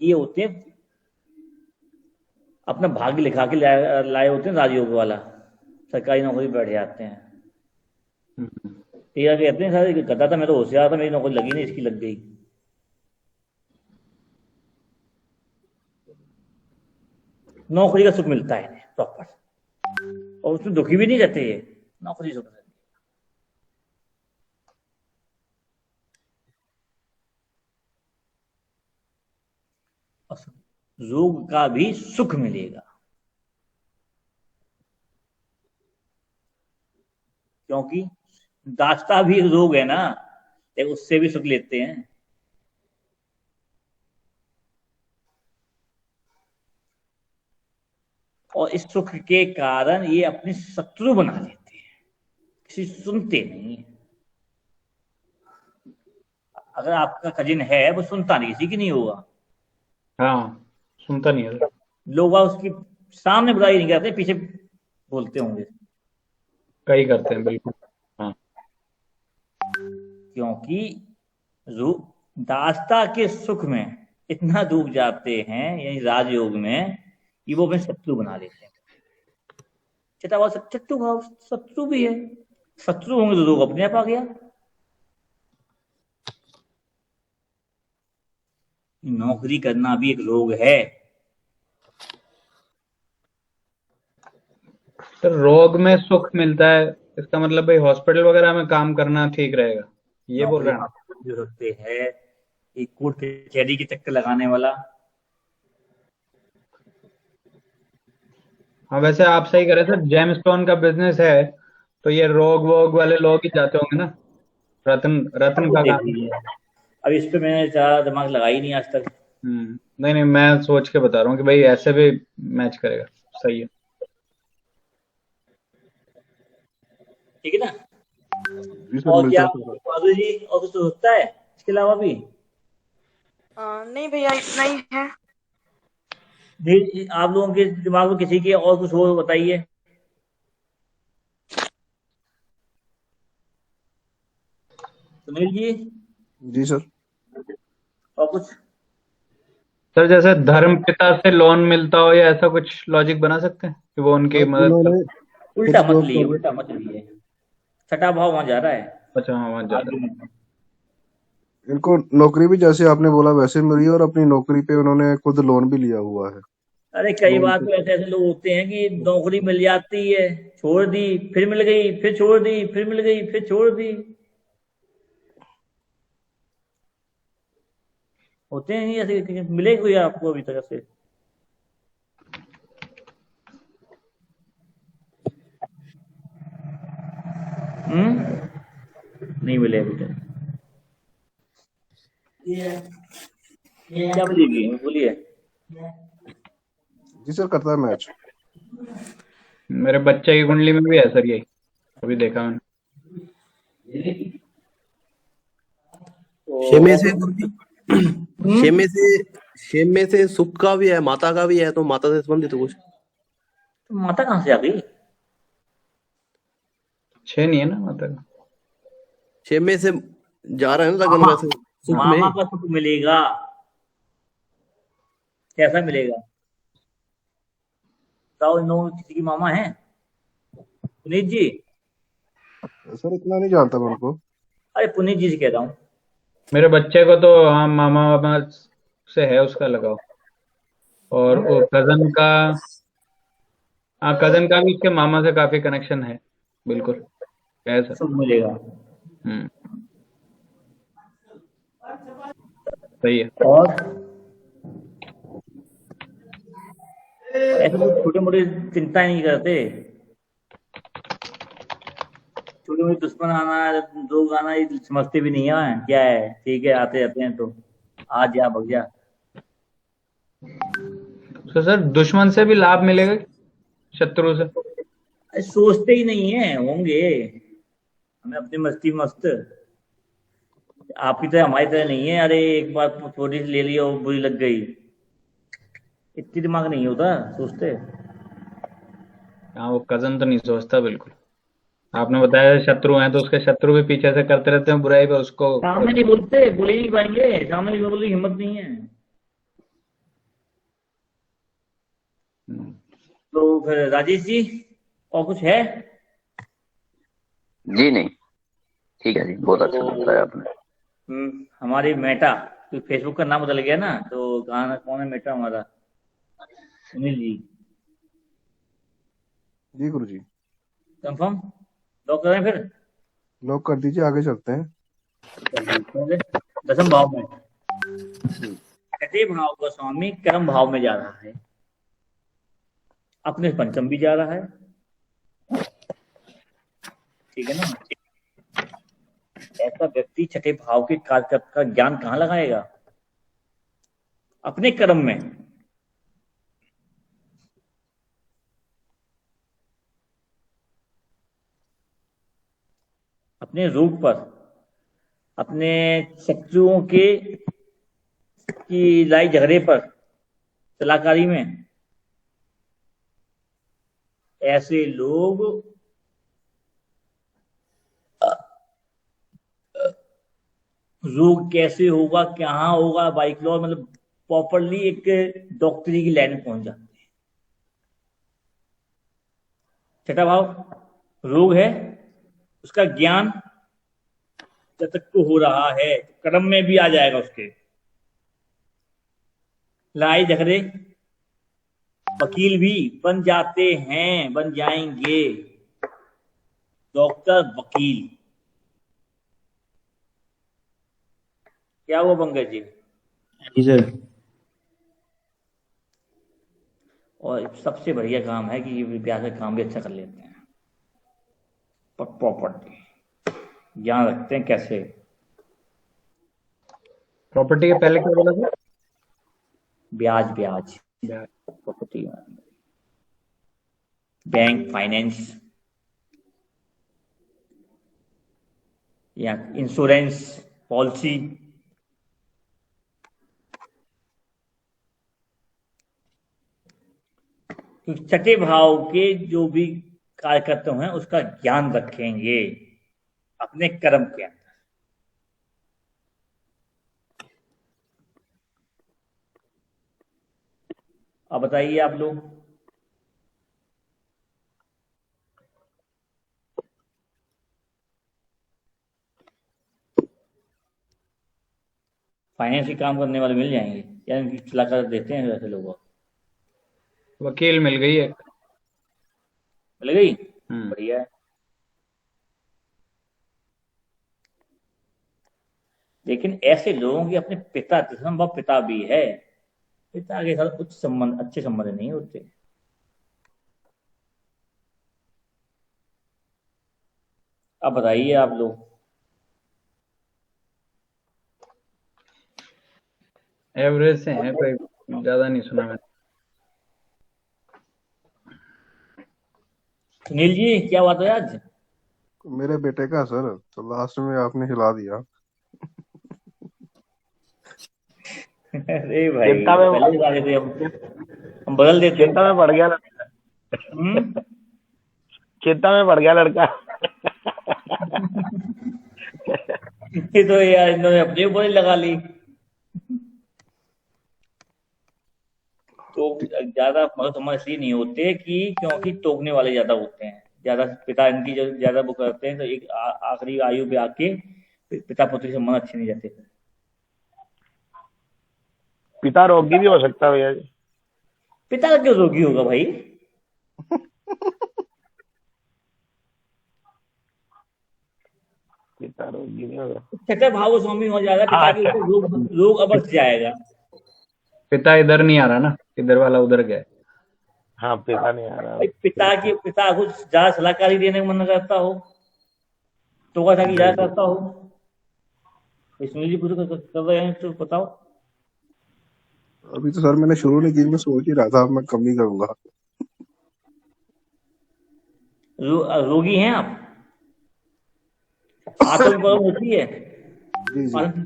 ये होते हैं अपना भाग्य लिखा के लाए होते हैं राजयोग वाला, सरकारी नौकरी बैठ जाते हैं। ठीक कहते हैं सारे गधा था, मैं तो होशियार था, मेरी नौकरी लगी नहीं, इसकी लग गई। नौकरी का सुख मिलता है इन्हें प्रॉपर, और उसमें दुखी भी नहीं रहते ये, नौकरी सुख रहती है। रोग का भी सुख मिलेगा, क्योंकि दास्ता भी एक रोग है ना, एक उससे भी सुख लेते हैं। और इस सुख के कारण ये अपने शत्रु बना लेते हैं, किसी सुनते नहीं है। अगर आपका कजिन है, वो सुनता नहीं, किसी की नहीं होगा। हाँ, सुनता नहीं है। लोग उसकी सामने बुराई नहीं करते, पीछे बोलते होंगे। कई करते हैं, बिल्कुल। हाँ। क्योंकि दास्ता के सुख में इतना डूब जाते हैं, यानी राजयोग में, कि वो अपने शत्रु बना लेते हैं। छठा भाव शत्रु भाव, शत्रु भी है। शत्रु होंगे तो रोग अपने आप आ गया। नौकरी करना भी एक रोग है। तो रोग में सुख मिलता है, इसका मतलब भाई हॉस्पिटल वगैरह में काम करना ठीक रहेगा, ये बोल रहे हैं। जो सकते हैं एक कोर्ट कचहरी के चक्कर लगाने वाला। हाँ, वैसे आप सही कह रहे सर, जेम स्टोन का बिजनेस है तो ये रोग वोग वाले लोग ही जाते होंगे ना, रत्न का काम। अब इस पे मैंने ज्यादा दिमाग लगाई नहीं आज तक। नहीं नहीं, मैं सोच के बता रहा हूँ कि भाई ऐसे भी मैच करेगा। सही है। ठीक है ना? जी सर और मिलते क्या हैं सर। माधुरी जी, और कुछ सोचता है इसके अलावा भी? नहीं भैया इतना ही है। नहीं, आप लोगों के दिमाग में किसी के और कुछ हो बताइए। सुनील जी, जी सर। और कुछ? सर जैसे धर्म पिता से लोन मिलता हो या ऐसा कुछ लॉजिक बना सकते हैं कि वो उनकी सर मदद कर। उन्होंने उल्टा खुद मत जॉब लिए, कर। उल्टा मत लिए, छठा भाव वहां जा रहा है। अच्छा हाँ वहाँ जा रहा आगे मत। इनको नौकरी भी जैसे आपने बोला वैसे मिली है और अपनी नौकरी पे उन्होंने खुद लोन भी लिया हुआ है। अरे कई लोन बार पे तो ऐसे ऐसे लोग होते हैं कि नौकरी मिल जाती है, छोड़ दी, फिर मिल गई, फिर छोड़ दी, फिर मिल गई, फिर छोड़ दी। होते हैं नहीं ऐसे कि मिले कोई आपको अभी तक से? नहीं मिले अभी तक। क्या बोलिए, बोलिए। जी सर करता है मैच। मेरे बच्चे की कुंडली में भी है सर यही, अभी देखा मैंने। छह में तो से छह में से सुख का भी है, माता का भी है, तो माता से संबंधित कुछ। माता कहाँ से आ गई? 6 नहीं है ना माता का। 6 में से जा रहा है ना लगन मामा, वैसे सुख में। मामा का सुख मिलेगा। कैसा मिलेगा? बताओ, इन लोगों में किसी की मामा है? पुनीत जी, सर इतना नहीं जानता मैं उनको। अरे पुनीत जी से कह रहा हूँ। मेरे बच्चे को तो हाँ मामा वामा से है उसका लगाव, और वो कजन का, हाँ कजन का भी उसके मामा से काफी कनेक्शन है, बिल्कुल है सर। सुख मिलेगा। सही है। और ऐसे लोग छोटे मोटे चिंता नहीं करते। छोटे मोटे दुश्मन आना, लोग आना, ये समझते भी नहीं है क्या है। ठीक है, आते जाते हैं तो आ जा भग जा। तो सर दुश्मन से भी लाभ मिलेगा कि शत्रु से? अरे सोचते ही नहीं है होंगे, हमें अपनी मस्ती मस्त। आपकी तरह हमारी तरह नहीं है, अरे एक बार थोड़ी सी ले ली और बुरी लग गई। इतनी दिमाग नहीं होता सोचते। हाँ वो कजन तो नहीं सोचता बिल्कुल। आपने बताया शत्रु हैं, तो उसके शत्रु भी पीछे से करते रहते हैं बुराई, पर उसको सामने नहीं बोलते, बोल ही नहीं पाएंगे, सामने नहीं बोलने की हिम्मत नहीं है। तो फिर राजेश जी, और कुछ है? जी नहीं, ठीक है जी, बहुत अच्छा तो बताया आपने। हमारी मेटा, तो फेसबुक का नाम बदल गया ना, तो कहाँ कौन है मेटा हमारा? सुनील जी, जी गुरुजी। कंफर्म लॉक करें फिर? लॉक कर दीजिए, आगे चलते हैं। चलिए, 10वें भाव में, छठे भाव का स्वामी कर्म भाव में जा रहा है, अपने पंचम भी जा रहा है। ठीक है ना? ऐसा व्यक्ति छठे भाव के कार्य का ज्ञान कहाँ लगाएगा? अपने कर्म में। अपने रूप पर, अपने शत्रुओं के की लड़ाई झगड़े पर, सलाहकारी में। ऐसे लोग रोग कैसे होगा, कहाँ होगा, बाइक लो, मतलब प्रॉपरली एक डॉक्टरी की लाइन में पहुंच जाते हैं। छठा भाव रोग है, उसका ज्ञान जब तक को हो रहा है तो कर्म में भी आ जाएगा उसके। लड़ाई झगड़े, वकील भी बन जाते हैं, बन जाएंगे, डॉक्टर वकील। क्या वो पंकज जी? जी सर। और सबसे बढ़िया काम है कि ये ब्याह का काम भी अच्छा कर लेते हैं, प्रॉपर्टी ज्ञान रखते हैं कैसे। प्रॉपर्टी के पहले क्या बोला था? ब्याज, ब्याज, प्रॉपर्टी, बैंक, फाइनेंस, या इंश्योरेंस पॉलिसी। क्योंकि छठे भाव के जो भी कार्यकर्ता हैं उसका ज्ञान रखेंगे अपने कर्म के अंदर। अब बताइए आप लोग, फाइनेंस के काम करने वाले मिल जाएंगे या इनकी सलाहकार देते हैं वैसे लोगों को? वकील मिल गई एक। मिल गई, बढ़िया है। लेकिन ऐसे लोगों के अपने पिता, संभव पिता भी है, पिता के साथ उच्च संबंध, अच्छे संबंध नहीं होते। अब बताइए आप लोग, एवरेज से हैं, कोई ज्यादा नहीं सुना मैंने। सुनील जी क्या बात है आज? मेरे बेटे का सर, तो लास्ट में आपने हिला दिया। अरे भाई चिंता में पहले बता देते, हम बदल देते। चिंता में पड़ गया लड़का। चिंता में पड़ गया लड़का। ये तो यार इन्होंने अपने ऊपर ही लगा ली। तो ज्यादा मदद हमारे इसलिए नहीं होते कि क्योंकि टोकने वाले ज्यादा होते हैं, ज्यादा पिता इनकी जो ज्यादा वो करते हैं, तो एक आखिरी आयु पे आके पिता पुत्र से मन अच्छे नहीं जाते। पिता रोगी भी हो सकता है भैया जी। पिता का क्यों रोगी होगा भाई? पिता रोगी नहीं होगा। छठे भाव स्वामी हो जाएगा, पिता के ऊपर रोग अवश्य जाएगा। पिता इधर नहीं आ रहा ना, इधर वाला उधर गया। हाँ, पिता नहीं आ रहा। पिता कुछ ज्यादा सलाहकारी देने का मन करता हो, तो क्या कि ज्यादा करता हो। सुनील जी कुछ कर रहे हैं तो बताओ। अभी तो सर मैंने शुरू नहीं की, मैं सोच ही रहा था मैं कम ही करूंगा। रोगी हैं आप? आंतों में प्रॉब्लम होती है जी जी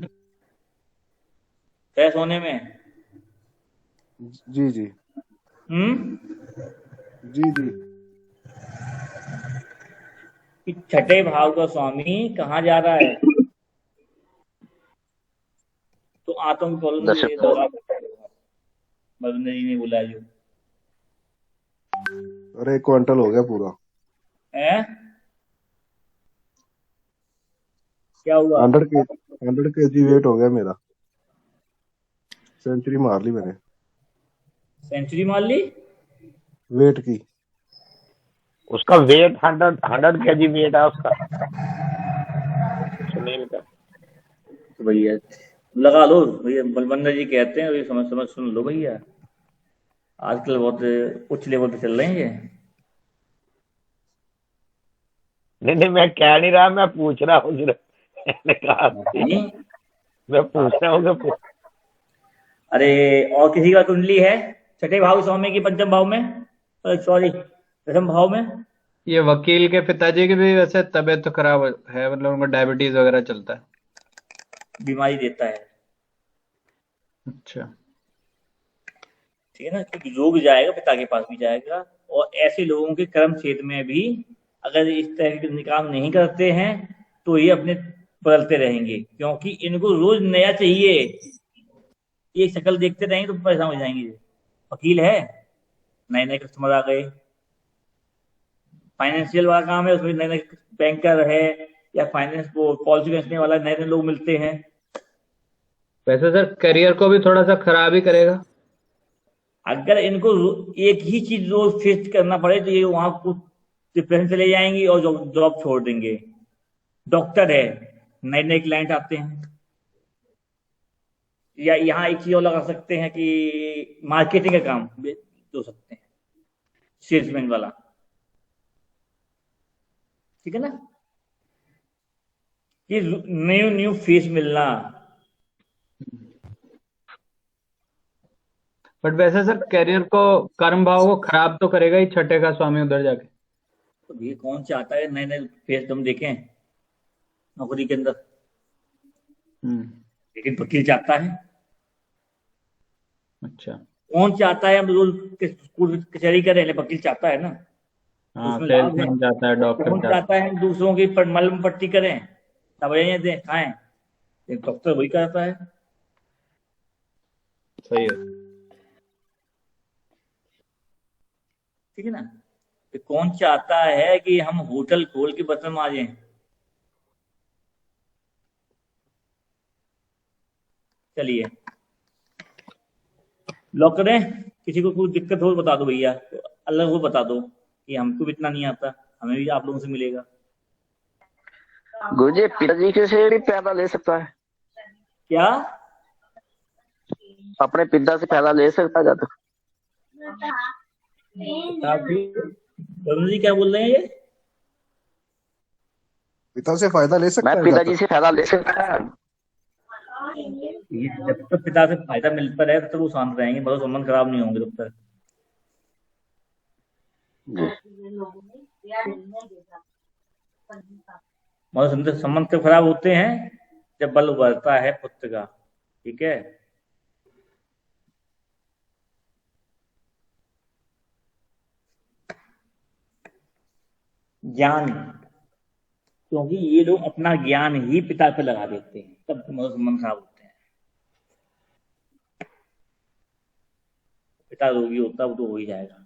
फ्रेश होने में? जी जी जी जी। कि छठे भाव का स्वामी कहाँ जा रहा है? तो आंतों में प्रॉब्लम मदन जी ने बोला जो अरे 1 क्विंटल हो गया पूरा। है क्या हुआ? 100 kg वेट हो गया मेरा। सेंचुरी मार ली मैंने। सेंचुरी मार ली वेट की। उसका वेट 100 kg वेट है उसका, सुनील का। तो भैया लगा लो भैया, बलबंदर जी कहते हैं, ये समझ सुन लो भैया, आजकल बहुत उच्च लेवल पे चल रहे हैं ये। नहीं, मैं कह नहीं रहा, मैं पूछ रहा हूँ सिर्फ। मैंने कहा मैं पूछ रहा हूँ। अरे और किसी का कुंडली है छठे भाव स्वामी की पंचम भाव में, सॉरी दसम भाव में? ये वकील के पिताजी की भी वैसे तबीयत तो खराब है, मतलब उनको डायबिटीज वगैरह चलता है, बीमारी देता है। अच्छा ठीक है ना, क्योंकि रोग जाएगा पिता के पास भी जाएगा। और ऐसे लोगों के कर्म क्षेत्र में भी अगर इस तरह के निकाम नहीं करते हैं तो ये अपने बदलते रहेंगे, क्योंकि इनको रोज नया चाहिए। ये शक्ल देखते रहेंगे तो परेशान हो जाएंगे। वकील है, नए नए कस्टमर आ गए। फाइनेंशियल वाला काम है, उसमें नए नए बैंकर है या फाइनेंस को पॉलिसी बेचने वाला, नए नए लोग मिलते हैं। वैसे सर करियर को भी थोड़ा सा खराब ही करेगा। अगर इनको एक ही चीज रोज फेस करना पड़े तो ये वहां कुछ डिप्रेशन चले जाएंगे और जॉब छोड़ देंगे। डॉक्टर है, नए नए क्लाइंट आते हैं। या यहाँ एक चीज और लगा सकते हैं कि मार्केटिंग का काम हो सकते हैं, सेल्समैन वाला। ठीक है ना, ये न्यू न्यू फेस मिलना। बट वैसे सर करियर को, कर्म भाव को खराब तो करेगा ही छठे का स्वामी उधर जाके। तो ये कौन चाहता है नए नए फेस तुम देखें? नौकरी के अंदर, हम्म। लेकिन वकील चाहता है। अच्छा। कौन चाहता है हम रोज कोर्ट कचहरी करें, लेकिन वकील चाहता है ना, तो हाँ, उसमें लाभ है। सेल्समैन जाता है, डॉक्टर कौन जाता चाहता है हम दूसरों की मलम पट्टी करें, दवाइयां दें, खाएं, लेकिन डॉक्टर वही करता है। है। सही है। ठीक है ना। तो कौन चाहता है कि हम होटल खोल के बर्तन मांजें? चलिए लॉक करें। किसी को कोई दिक्कत हो तो बता दो भैया, तो अल्लाह को बता दो कि हमको भी इतना नहीं आता, हमें भी आप लोगों से मिलेगा। गुरुजी पिताजी के से भी पैसा ले सकता है, क्या अपने पिता से पैसा ले सकता है जाता? वरुण जी क्या बोल रहे हैं ये? पिता से फायदा ले सकता मैं है पिताजी जातक? से पैसा ले सकता है? ये जब तक पिता से फायदा मिलता रहे तब तक वो शांत रहेंगे, मतलब संबंध खराब नहीं होंगे तब तक। मतलब संबंध कब खराब होते हैं? जब बल उभरता है पुत्र का। ठीक है। ज्ञान, क्योंकि ये लोग अपना ज्ञान ही पिता पे लगा देते हैं, तब मतलब संबंध खराब होते हैं। पिता रोगी होता है वो तो हो ही जाएगा।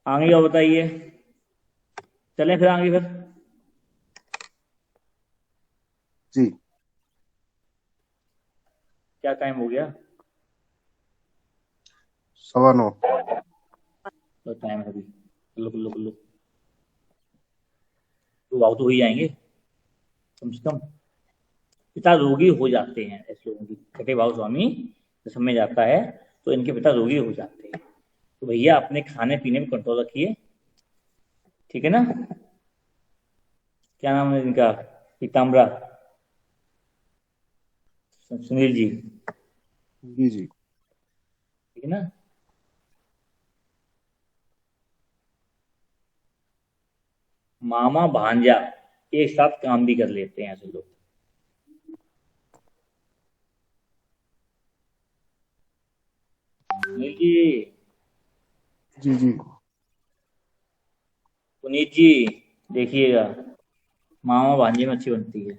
आगे और बताइए, चलें फिर आगे फिर। जी। क्या टाइम हो गया? 9:15। तो टाइम है अभी, लो तो भाव तो हो ही जाएंगे कम से कम। पिता रोगी हो जाते हैं ऐसे लोगों की, छठे भाव स्वामी जब समझ जाता है तो इनके पिता रोगी हो जाते हैं। तो भैया अपने खाने पीने में कंट्रोल रखिए, ठीक है ना। क्या नाम है इनका? पीताम्बरा, सुनील जी, जी जी। ठीक है ना। मामा भांजा एक साथ काम भी कर लेते हैं ऐसे लोग। सुनील जी, जी जी। पुनीत जी, देखिएगा मामा भांजे में अच्छी बनती है।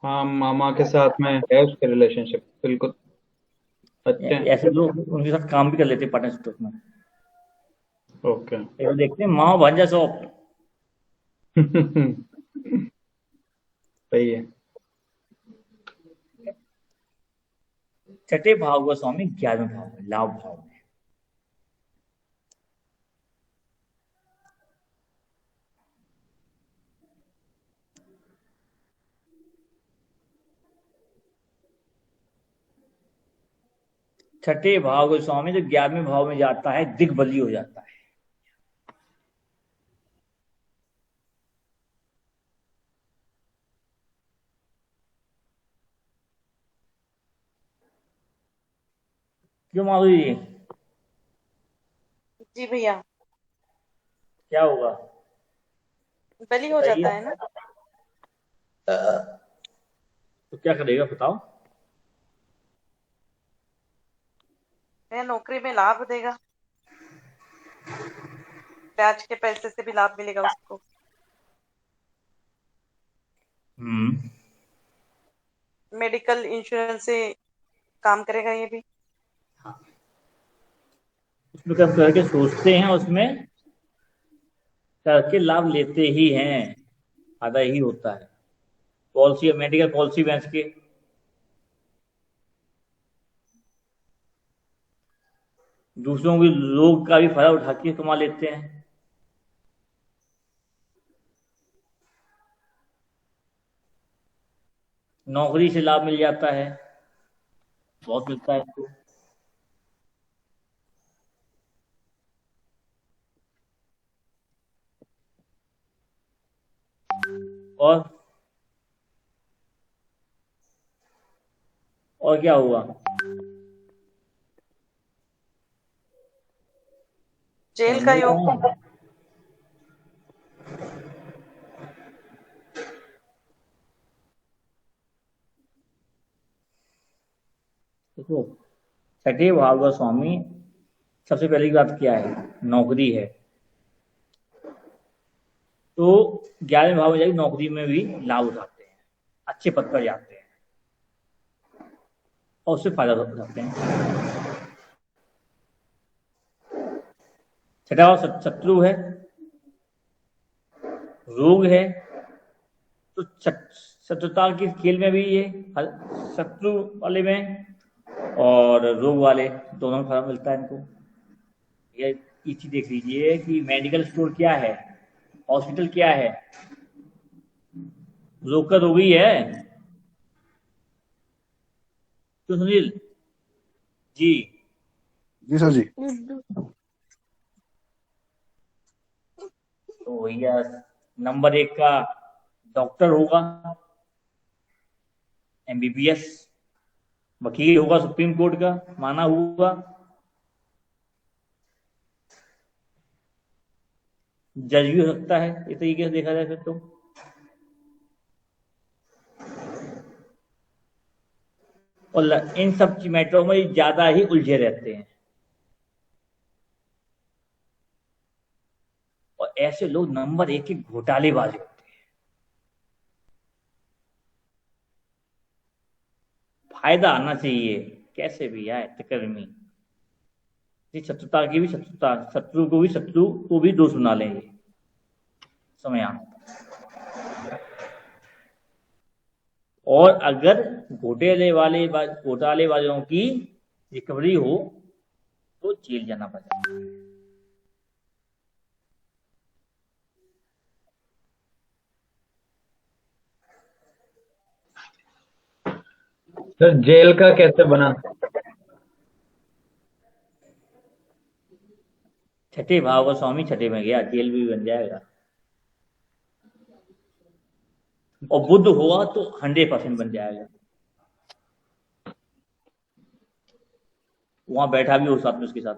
हाँ, मामा के साथ में है उसके रिलेशनशिप बिल्कुल अच्छे हैं। ऐसे लोग उनके साथ काम भी कर लेते हैं पार्टनरशिप में। ओके। ये देखते हैं मामा भांजा शॉप। सही है। छठे भाव का स्वामी 11वें भाव में, लाभ भाव में। छठे भाव का स्वामी जब 11वें भाव में जाता है दिग्बली हो जाता है। क्यों माधुरी जी, जी भैया, क्या होगा बलि हो बताइए। जाता है ना। तो क्या करेगा बताओ। भैया नौकरी में लाभ देगा, ब्याज के पैसे से भी लाभ मिलेगा उसको। मेडिकल इंश्योरेंस से काम करेगा ये भी। उसमें कब करके सोचते हैं, उसमें करके लाभ लेते ही हैं, फायदा ही होता है। पॉलिसी, मेडिकल पॉलिसी बेच के दूसरों के लोग का भी फायदा उठा के कमा लेते हैं। नौकरी से लाभ मिल जाता है, बहुत मिलता है इसको। और क्या हुआ? जेल का योग। तो छठे भाव का स्वामी, सबसे पहली बात क्या है, नौकरी है। तो 11वें भाव में जाके नौकरी में भी लाभ उठाते हैं, अच्छे पद पर जाते हैं और उससे फायदा उठाते हैं। छठा भाव शत्रु है, रोग है। तो शत्रुता के खेल में भी ये शत्रु वाले में और रोग वाले दोनों फल मिलता है इनको। ये चीज देख लीजिए कि मेडिकल स्टोर क्या है, हॉस्पिटल क्या है, रोग का रोगी है। तो सुनील जी, जी सर जी। तो भैया नंबर 1 का डॉक्टर होगा, MBBS, वकील होगा सुप्रीम कोर्ट का माना हुआ, जज भी हो सकता है इस तरीके से देखा जाए फिर तो। और इन सब मैटरों में ज्यादा ही उलझे रहते हैं और ऐसे लोग नंबर 1 के घोटालेबाज होते हैं। फायदा आना चाहिए कैसे भी आए तकर्मी, शत्रुता की भी शत्रुता, शत्रु को भी दोष बना लेंगे समय आने। और अगर घोटाले वालों की रिकवरी हो तो जेल जाना पड़ेगा। सर जेल का कैसे बना? छठे भाव का स्वामी छठे में गया, जेल भी बन जाएगा। और बुद्ध हुआ तो 100% बन जाएगा। वहां बैठा भी हो साथ में उसके साथ।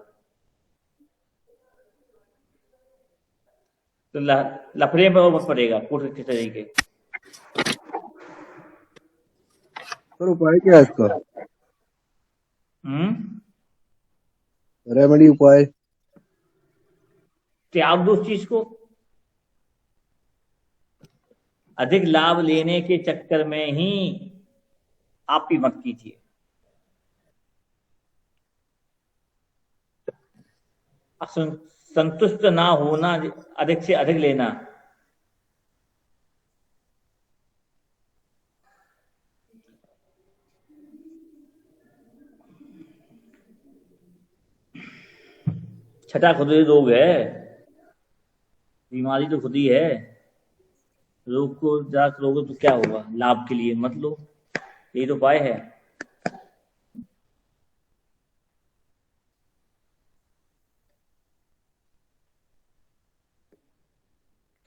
तो लफड़े में बस पड़ेगा कोर्ट के तरीके। सर उपाय क्या है इसका? रेमेडी उपाय? त्याग दो उस चीज को। अधिक लाभ लेने के चक्कर में ही आप भी मत कीजिए। संतुष्ट ना होना, अधिक से अधिक लेना, छठा खुद ही रोग है, बीमारी तो खुद ही है। रोग को जांच लोगे तो क्या होगा, लाभ के लिए मत लो, यही तो उपाय है।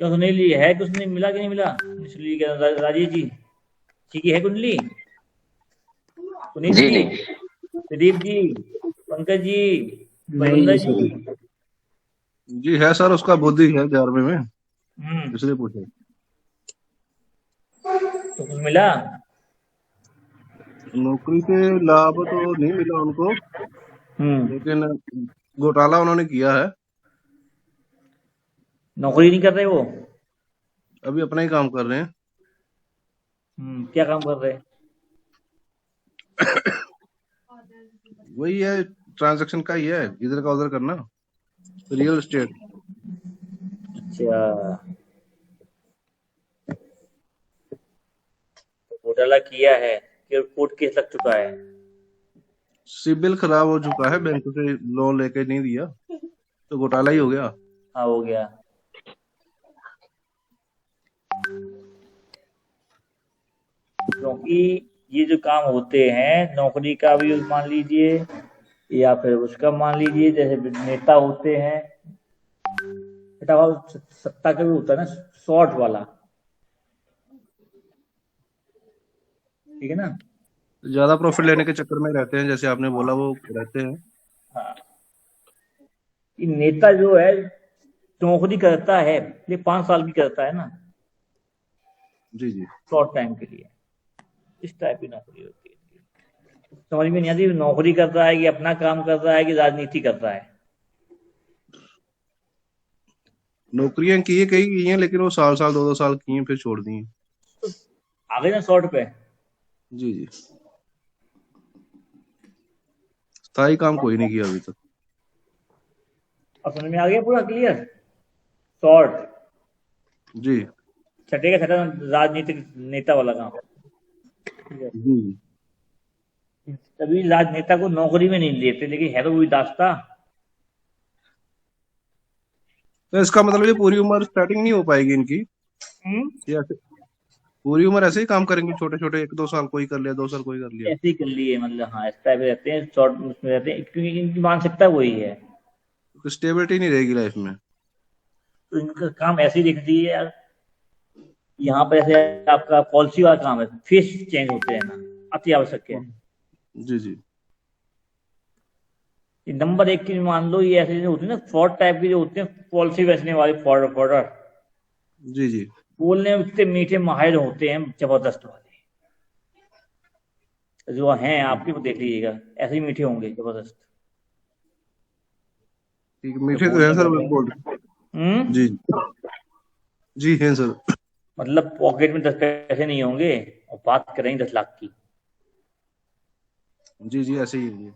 क्यों सुनील है, कुछ नहीं मिला कि नहीं मिला? राजेश जी ठीक है कुंडली? सुनील जी, प्रदीप जी, पंकज जी, महेंद्र जी। जी है सर, उसका बुद्धि है 11वें में, इसलिए पूछे। तो कुछ मिला? नौकरी से लाभ तो नहीं मिला उनको, लेकिन घोटाला उन्होंने किया है। नौकरी नहीं कर रहे वो? अभी अपना ही काम कर रहे हैं। क्या काम कर रहे हैं? वही है, ट्रांजैक्शन का ही है, इधर का उधर करना, रियल एस्टेट। अच्छा, घोटाला किया है कि कोर्ट केस लग चुका है? सिबिल खराब हो चुका है, बैंक से लोन लेके नहीं दिया तो घोटाला ही हो गया। हाँ हो गया। क्योंकि ये जो काम होते हैं, नौकरी का भी मान लीजिए या फिर उसका मान लीजिए, जैसे नेता होते हैं, सत्ता का भी होता है ना, शॉर्ट वाला, ठीक है ना? ज्यादा प्रॉफिट लेने के चक्कर में रहते हैं, जैसे आपने बोला, वो रहते हैं। हाँ, ये नेता जो है नौकरी करता है, ये 5 साल की करता है ना, जी जी, शॉर्ट टाइम के लिए, इस टाइप की नौकरी होती है। समझ में नहीं आती, नौकरी कर रहा है कि अपना काम कर रहा है कि राजनीति कर रहा है। नौकरियां की है, कई की हैं, लेकिन वो साल साल 2-2 साल की हैं, फिर छोड़ दी हैं। तो आ गए ना शॉर्ट पे। जी जी, स्थायी काम कोई नहीं किया अभी तक। अब समझ में आ गया पूरा क्लियर। शॉर्ट जी छठे का छठा राजनीतिक नेता वाला काम। जी जी। तभी राजनेता को नौकरी में नहीं लेते, लेकिन है तो वही दास्ता। तो इसका मतलब ये पूरी उम्र स्टार्टिंग नहीं हो पाएगी इनकी, या फिर पूरी उम्र ऐसे ही काम करेंगे, छोटे छोटे 1-2 साल कोई कर लिया, 2 साल कोई कर लिया। ऐसे ही कर लिए, मतलब हाँ इस टाइप रहते हैं, शॉर्ट में रहते हैं, क्योंकि इनकी मानसिकता वही है। तो स्टेबिलिटी नहीं रहेगी लाइफ में। तो इनका काम ऐसे ही दिखती है यार। यहाँ पर ऐसे आपका पॉलिसी वाला काम है, फेस चेंज होते हैं ना, अति आवश्यक है। जी जी ये नंबर एक की मान लो, ये ऐसे जो होती है ना फ्रॉड टाइप की जो होते हैं, पॉलिसी बेचने वाले फ्रॉडर, जी जी। बोलने में इतने मीठे माहिर होते हैं, जबरदस्त वाले जो हैं आपके को देख लीजिएगा, ऐसे ही मीठे होंगे, जबरदस्त। ठीक है, तो मीठे तो है बोलने सर, बोलने बोल। जी जी हैं सर। मतलब पॉकेट में 10 पैसे नहीं होंगे और बात करेंगे 10 लाख की। जी जी, ऐसे ही है जी।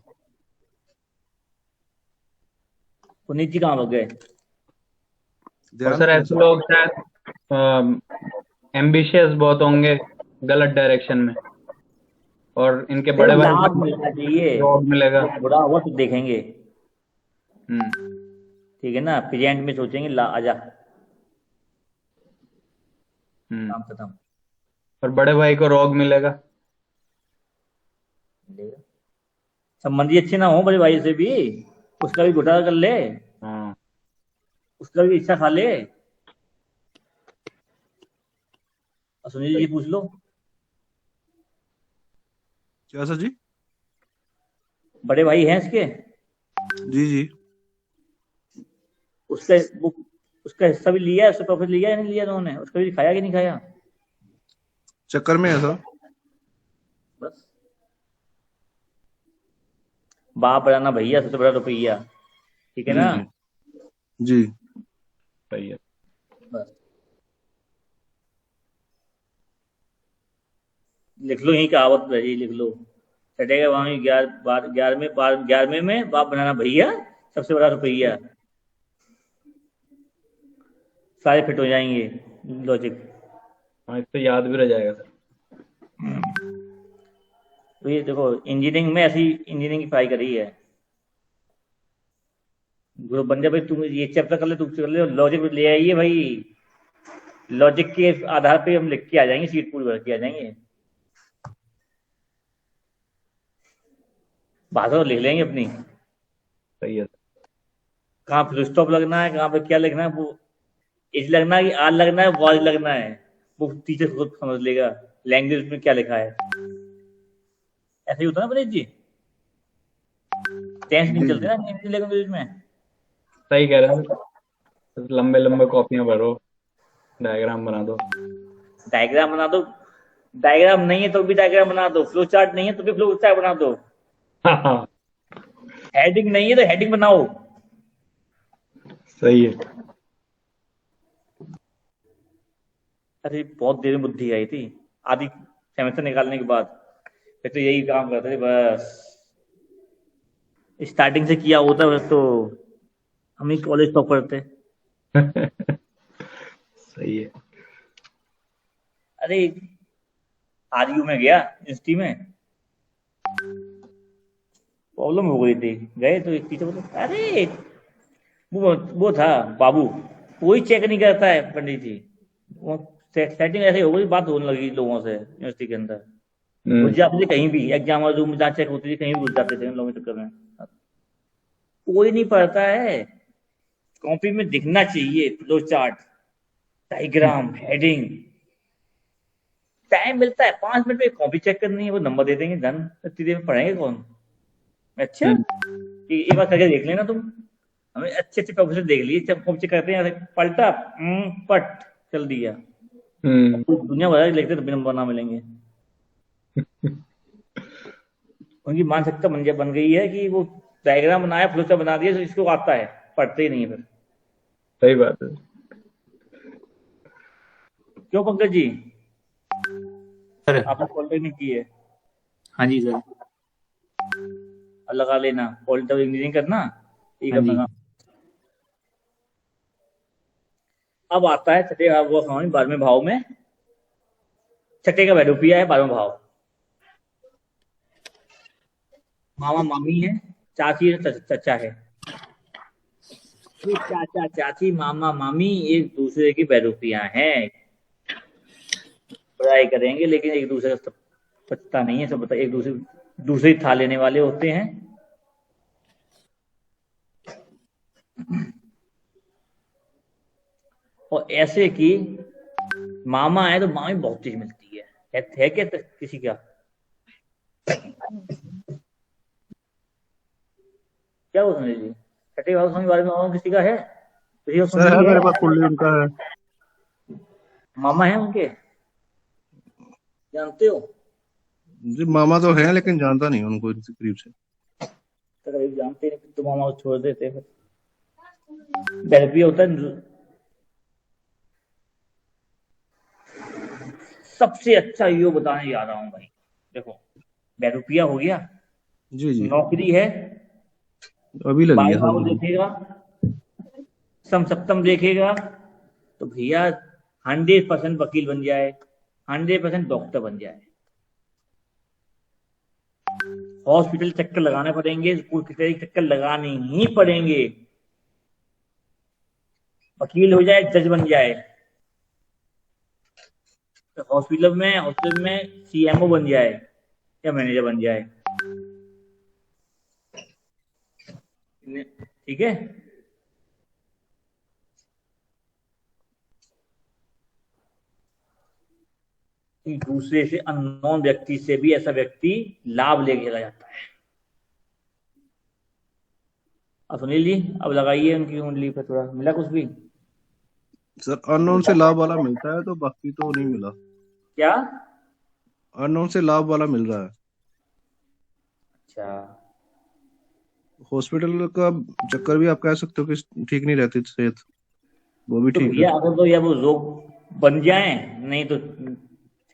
पुनीत जी कहाँ लग गए? और ध्यान सर ऐसे लोग शायद एम्बिशियस बहुत होंगे गलत डायरेक्शन में, और इनके बड़े भाई लाभ मिलना चाहिए, जॉब मिलेगा। बुरा हुआ तो देखेंगे, हम्म ठीक है ना। प्रेजेंट में सोचेंगे ला आजा, हम्म। काम खत्म। और बड़े भाई को रोग मिलेगा। संबंधी अच्छे ना हो बड़े भाई से भी, उसका भी घोटाला कर ले, हाँ उसका भी इच्छा खा ले। और सुनील जी पूछ लो, क्या सर जी? बड़े भाई हैं इसके, जी जी। उसका वो उसका हिस्सा भी लिया है, उसका प्रॉफिट लिया या नहीं लिया उन्होंने, उसका भी खाया कि नहीं खाया। चक्कर में है सर। बस बाप बनाना भैया सबसे बड़ा रुपया, ठीक है जी ना। जी जी। सही है। बस लिख लो, यही कहावत है, यही लिख लो। चटेगा वहां 11वें में बाप बनाना भैया सबसे बड़ा रुपया, सारे फिट हो जाएंगे लॉजिक। हाँ, इससे याद भी रह जाएगा सर। तो ये देखो, इंजीनियरिंग में ऐसी इंजीनियरिंग की पढ़ाई करी है। गुरु बन जा भाई, तुम ये चैप्टर कर ले, तुम कर ले, लॉजिक ले आइए भाई, लॉजिक के आधार पे हम लिख के आ जाएंगे, सीट पूरी भर के आ जाएंगे, भाषा तो लिख लेंगे अपनी। सही है। कहाँ फुल स्टॉप लगना है, कहाँ पे क्या लिखना है, वो इज लगना है कि आर लगना है, वाज लगना है, वो टीचर खुद समझ लेगा लैंग्वेज में क्या लिखा है। ऐसा ही होता है ना परेश जी, टेंस नहीं चलते ना इंग्लिश लैंग्वेज में। सही कह रहे हैं। लंबे लंबे कॉपियां भरो, डायग्राम बना दो। डायग्राम बना दो, डायग्राम नहीं है तो भी डायग्राम बना दो, फ्लो चार्ट नहीं है तो भी फ्लो चार्ट बना दो, हेडिंग नहीं है तो हेडिंग बनाओ। सही है। अरे बहुत देर में बुद्धि आई थी, आधी सेमेस्टर निकालने के बाद, फिर तो यही काम करते थे बस। स्टार्टिंग से किया होता बस तो हम ही कॉलेज टॉप करते। सही है। अरे आरयू में गया यूनिवर्सिटी में, प्रॉब्लम हो गई थी, गए तो एक टीचर बोले अरे वो था बाबू, कोई चेक नहीं करता है पंडित जी, वो सेटिंग ऐसे हो गई, बात होने लगी लोगों से यूनिवर्सिटी के अंदर। घुस जाते थे कहीं भी, एग्जाम रूम में जहाँ चेक होती थी कहीं भी घुस जाते थे इन लोगों के चक्कर में। कोई नहीं पढ़ता है, कॉपी में दिखना चाहिए flow chart, diagram, heading. Time मिलता है 5 मिनट में कॉपी चेक करनी है, वो नंबर दे देंगे, धन इतनी देर में पढ़ेंगे कौन। अच्छा एक बार करके देख लेना तुम, हमें अच्छे अच्छे प्रोफेसर देख लिए, जब कॉपी चेक करते हैं पलटा पट चल दिया, दुनिया भर लिखते तो नंबर ना मिलेंगे। उनकी मानसिकता बन गई है कि वो डायग्राम बनाया, फ्लोचार्ट बना दिया, तो इसको आता है, पढ़ते ही नहीं है फिर। सही बात है। क्यों पंकज जी, सर आपने कॉन्टेक्ट नहीं की है? हाँ जी सर। अब लगा लेना, पॉलिटिकल इंजीनियरिंग करना, ठीक हाँ है जी। अपना। अब आता है छठे भाव वो स्वामी 12वें भाव में, छठे का वैरूपिया है 12वां भाव। मामा मामी है, चाची है, चचा है। ये चाचा चाची मामा मामी एक दूसरे की वैरूपियां हैं, बुराई करेंगे लेकिन एक दूसरे का पता नहीं है, सब बता एक दूसरे था लेने वाले होते हैं। और ऐसे की मामा है तो मामी बहुत चीज मिलती है क्या किसी का? क्या बोल रहे जी, छठे भाव स्वामी बारे में मामा किसी का है? किसी का सर है कुंडली मेरे है? पास कुंडली उनका है। मामा है उनके, जानते हो? जी मामा तो है लेकिन जानता नहीं हूं उनको इतनी करीब से। तो कभी जानते नहीं तो मामा को छोड़ देते फिर। वैरूपिया होता है सबसे अच्छा, यो बताने जा रहा हूं भाई। देखो, वैरूपिया हो गया, जी जी नौकरी है, अभी लगी है 22 भाव सर। देखेगा, सप्तम देखेगा, तो भैया 100% वकील बन जाए, 100% डॉक्टर बन जाए। हॉस्पिटल चक्कर लगाने पड़ेंगे, स्कूल के चक्कर लगाने ही पड़ेंगे, वकील हो जाए, जज बन जाए, तो हॉस्पिटल में सीएमओ बन जाए या मैनेजर बन जाए। ठीक है, दूसरे से अननोन व्यक्ति से भी ऐसा व्यक्ति लाभ लेके चला जाता है। अब सुनील जी, अब लगाइए उनकी कुंडली पे, थोड़ा मिला कुछ भी? सर अननोन से लाभ वाला मिलता है तो बाकी तो नहीं मिला। क्या? अननोन से लाभ वाला मिल रहा है। अच्छा, हॉस्पिटल का चक्कर भी आप कह सकते हो कि ठीक नहीं रहती सेहत, वो भी तो ठीक है। भैया अगर तो या वो रोग बन जाए, नहीं तो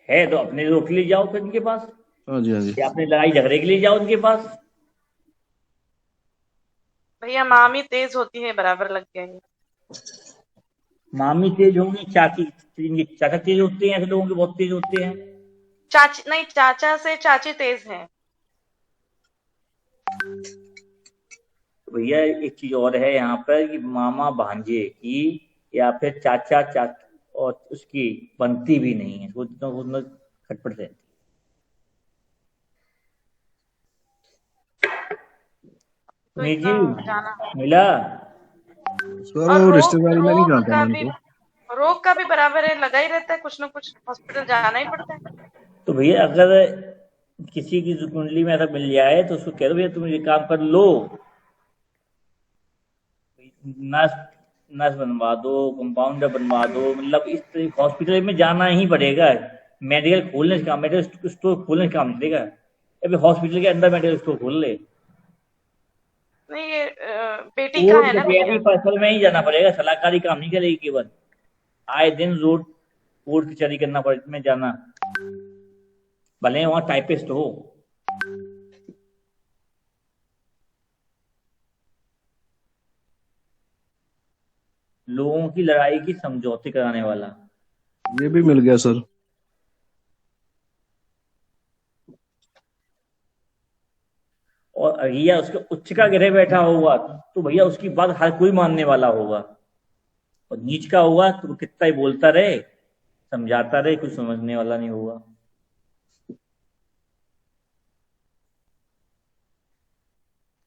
है तो अपने रोग के लिए जाओ फिर उनके पास, हाँ जी हाँ जी। या अपने लड़ाई झगड़े के लिए जाओ उनके पास। भैया मामी तेज होती है, बराबर लग गया ये। मामी तेज होंगी, चाचा तेज होते हैं, ऐसे लोगों के बहुत तेज होते हैं। चाची नहीं, चाचा से चाची तेज है। तो भैया एक चीज और है यहाँ पर कि मामा भांजे की या फिर चाचा और उसकी बनती भी नहीं है, वो तो खटपट रहती तो है। इसका जी जाना, मिला? सर और वो रिश्तेदारी में नहीं जानता मैं उनको। रोग का भी बराबर है, लगा ही रहता है, कुछ ना कुछ हॉस्पिटल जाना ही पड़ता है। तो भैया अगर किसी की कुंडली में ऐसा मिल जाए तो उसको कह दो भैया तुम ये काम कर लो, नर्स नर्स बनवा दो, कंपाउंडर बनवा दो, मतलब इस तरह हॉस्पिटल में जाना ही पड़ेगा। मेडिकल खोलने से काम, मेडिकल स्टोर खोलने से काम नहीं चलेगा। अभी हॉस्पिटल के अंदर मेडिकल स्टोर खोल ले, नहीं ये बेटी का है ना भैया। पर्सनल में ही जाना पड़ेगा, सलाहकारी काम नहीं करेगी केवल। आए दिन रोड कोर्ट कचहरी करना पड़े में जाना, भले वहां टाइपिस्ट हो। लोगों की लड़ाई की समझौते कराने वाला। ये भी मिल गया सर। और भैया उसके उच्च का ग्रह बैठा होगा तो भैया उसकी बात हर कोई मानने वाला होगा, और नीच का होगा तो कितना ही बोलता रहे, समझाता रहे, कुछ समझने वाला नहीं होगा।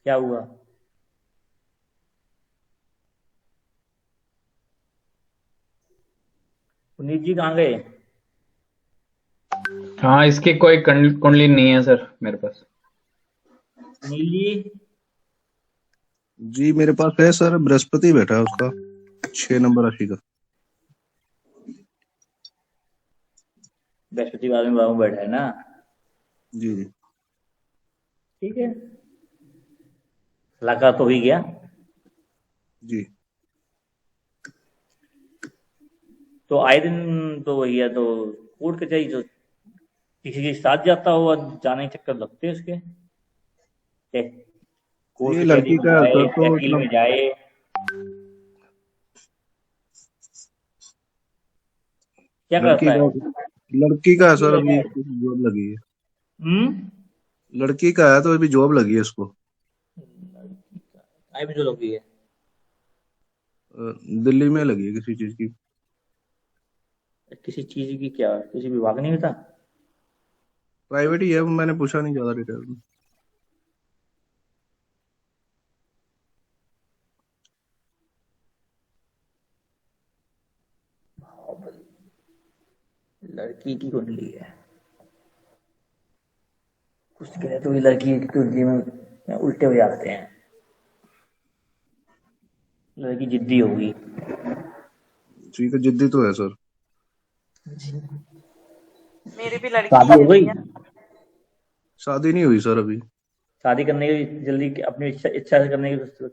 क्या हुआ? पुनीत जी कहाँ गए? हाँ, इसकी कोई कुंडली नहीं है सर मेरे पास। सुनील जी? जी मेरे पास है सर, बृहस्पति बैठा है उसका 6 नंबर राशि का। बृहस्पति वाले में बाबू बैठा है ना? जी जी। ठीक है, सलाहकार तो ही गया। जी। तो आए दिन तो वही है, तो कोर्ट कचहरी तो किसी के साथ जाता हुआ, जाने के चक्कर लगते हैं उसके, कोर्ट ये कचहरी लड़की में का जाए, सर तो वकील में जाए। क्या करता है? लड़की का है सर, अभी जॉब लगी है। लड़की का है तो अभी जॉब लगी है उसको। आई भी जो लगी है, दिल्ली में लगी है किसी चीज की। किसी चीज की? क्या किसी विभाग नहीं होता? प्राइवेट ही है, मैंने पूछा नहीं ज्यादा डिटेल में। लड़की की कुंडली है, कुछ कहे तो ये लड़की की कुंडली में उल्टे हो जाते हैं। लड़की जिद्दी होगी। ठीक है, जिद्दी तो है सर। मेरी भी लड़की शादी हो है गई? भैया। शादी नहीं हुई सर अभी। शादी करने की जल्दी, अपनी इच्छा से करने की,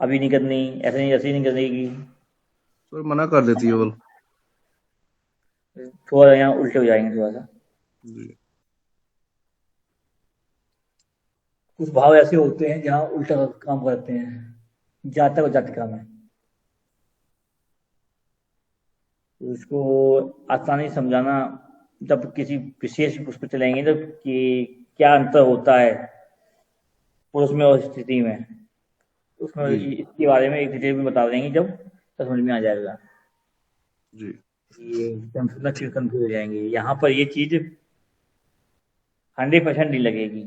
अभी नहीं करनी, ऐसे नहीं करने की। सर मना कर देती है वो। थोड़ा यहाँ उल्टे हो जाएंगे थोड़ा सा। जी। कुछ भाव ऐसे होते हैं जहाँ उल्टा काम करते हैं, जातक और जातिका में। तो उसको आसानी से समझाना, जब किसी विशेष उस पर चलेंगे जब कि क्या अंतर होता है पुरुष में और स्थिति में, उसमें जी। इसके बारे में एक डिटेल में बता देंगे, जब तब समझ में आ जाएगा। जी। ये कंफ्यूज हो जाएंगे। यहाँ पर ये चीज 100% नहीं लगेगी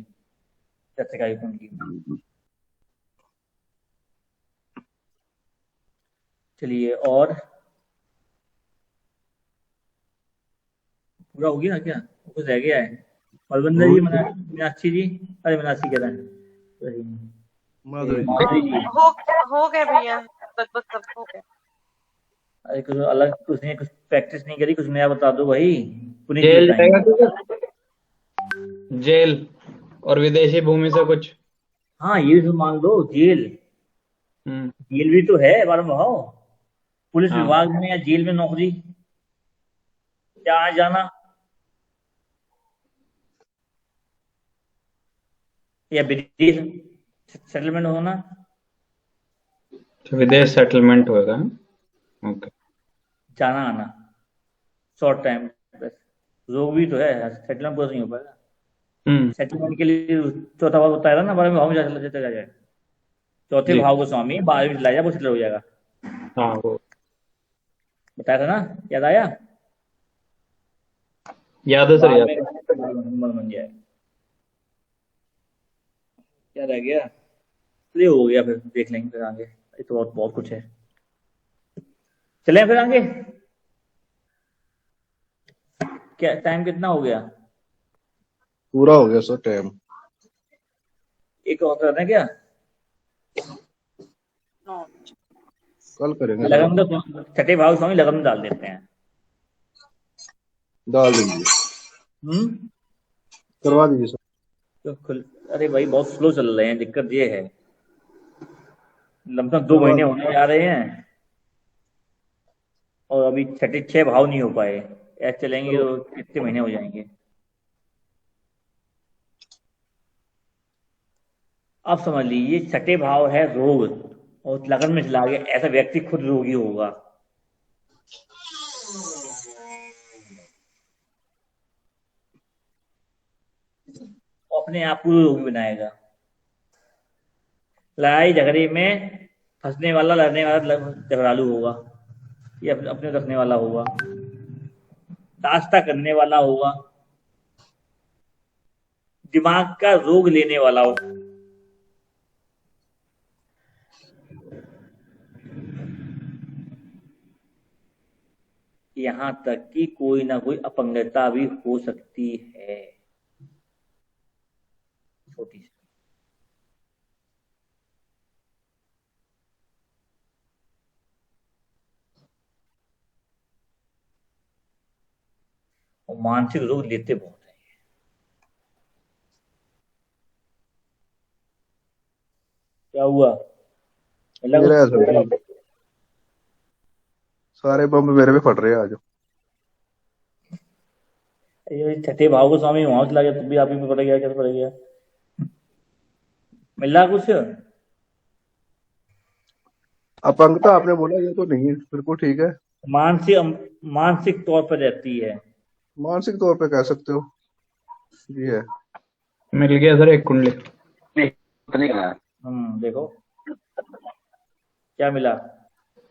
जातिका की कुंडली में। चलिए, और पूरा हो गया क्या? कुछ रह गया है? बलविंदर जी, मीनाक्षी जी, अरे मीनाक्षी कह रहे हैं, माधुरी जी। माधुरी जी। हो गए भैया, लगभग सब हो गए। अरे कुछ अलग, कुछ नहीं, कुछ प्रैक्टिस नहीं करी, कुछ नया बता दो भाई। पुनीत जी जेल बताएंगे। जाएगा, जेल और विदेशी भूमि से कुछ। हाँ, ये भी तो मान लो, जेल। जेल भी तो है बारह भाव। पुलिस हाँ। विभाग में या जेल में नौकरी, जहाँ जाना, या विदेश सेटलमेंट होना। तो विदेश सेटलमेंट होगा। ओके। जाना आना शॉर्ट टाइम बस। रोग भी तो है, सेटलमेंट पूरा नहीं हो पाएगा। सेटलमेंट के लिए चौथा भाव होता है ना, बारहवें भाव में चला जाए। चौथे जी। भाव को स्वामी 12वीं में चला जाए, वो सेटल हो जाएगा। हाँ, वो बताया था ना, याद आया? याद है सर, बाद याद में है। नंबर बन जाए। क्या रह गया? प्ले हो गया, फिर देख लेंगे फिर आगे। ये तो बहुत बहुत कुछ है। चलें फिर आगे। क्या टाइम कितना हो गया? पूरा हो गया सर टाइम। एक और करना है क्या? कल करेंगे सर। लगन तो छठे भाव स्वामी लगन में डाल देते हैं। डाल दीजिए, करवा दीजिए सर। अरे भाई, बहुत स्लो चल रहे हैं, दिक्कत ये है। लमसम 2 करवा महीने होने जा रहे हैं और अभी छठे 6 भाव नहीं हो पाए। ऐसे चलेंगे तो कितने महीने हो जाएंगे? अब समझ लीजिए, छठे भाव है रोग, और लगन में चला गया, ऐसा व्यक्ति खुद रोगी होगा। अपने आप को रोगी बनाएगा। लड़ाई झगड़े में फंसने वाला, लड़ने वाला झगड़ालू होगा, ये अपने रखने वाला होगा, दास्ता करने वाला होगा, दिमाग का रोग लेने वाला होगा। यहां तक कि कोई ना कोई अपंगता भी हो सकती है, छोटी सी। और मानसिक रोग लेते बहुत हैं। हुआ? मिला मेरा कुछ? ऐसा नहीं, सारे बम मेरे पे फट रहे हैं आज। ये छठे भाव को स्वामी वहां चला गया, तो भी आप ही में पड़ गया, कैसे पड़ गया? मिला कुछ? अपंगता आपने बोला, ये तो नहीं है, बिल्कुल ठीक है। मानसिक तौर पर रहती है। मानसिक तौर पे कह सकते हो, ये है। मिल गया सर एक कुंडली। नहीं है। देखो क्या मिला।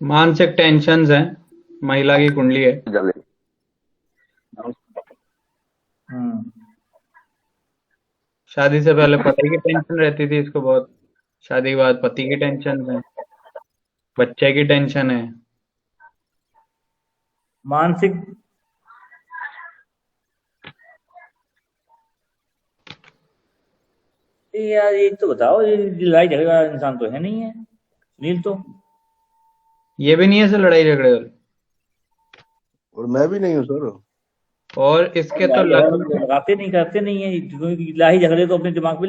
मानसिक टेंशन्स हैं, महिला की कुंडली है। जल्दी। शादी से पहले पति की टेंशन रहती थी इसको बहुत, शादी के बाद पति की टेंशन है, बच्चे की टेंशन है। मानसिक यार ये तो बताओ, ये लड़ाई झगड़े वाला इंसान तो है नहीं है सुनील तो। ये भी नहीं है सर लड़ाई झगड़े वाले। और मैं भी नहीं हूँ सर। और इसके तो लड़ाई लग्न झगड़े लगाते नहीं, करते नहीं है क्योंकि लड़ाई झगड़े तो अपने दिमाग में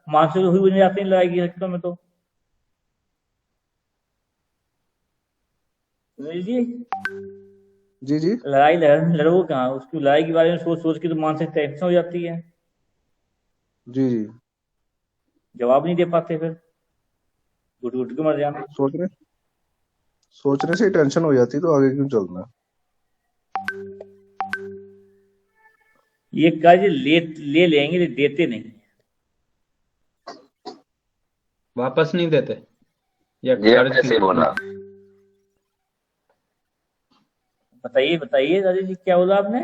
मानसिक हुई नहीं जाते हैं लड़ाई की हरकतों में तो। सुनील जी, जी जी। लड़ाई लड़ो कहाँ, उसकी लड़ाई के बारे में सोच सोच के तो मानसिक टेंशन हो जाती है, जी जी। जवाब नहीं दे पाते, फिर घुट घुट के मर जाना। सोचने से ही टेंशन हो जाती, तो आगे क्यों चलना। ये कर्ज ले लेंगे, देते नहीं, वापस नहीं देते, या ये कर्ज कैसे बोला? बताइए बताइए राजेश जी, क्या बोला आपने?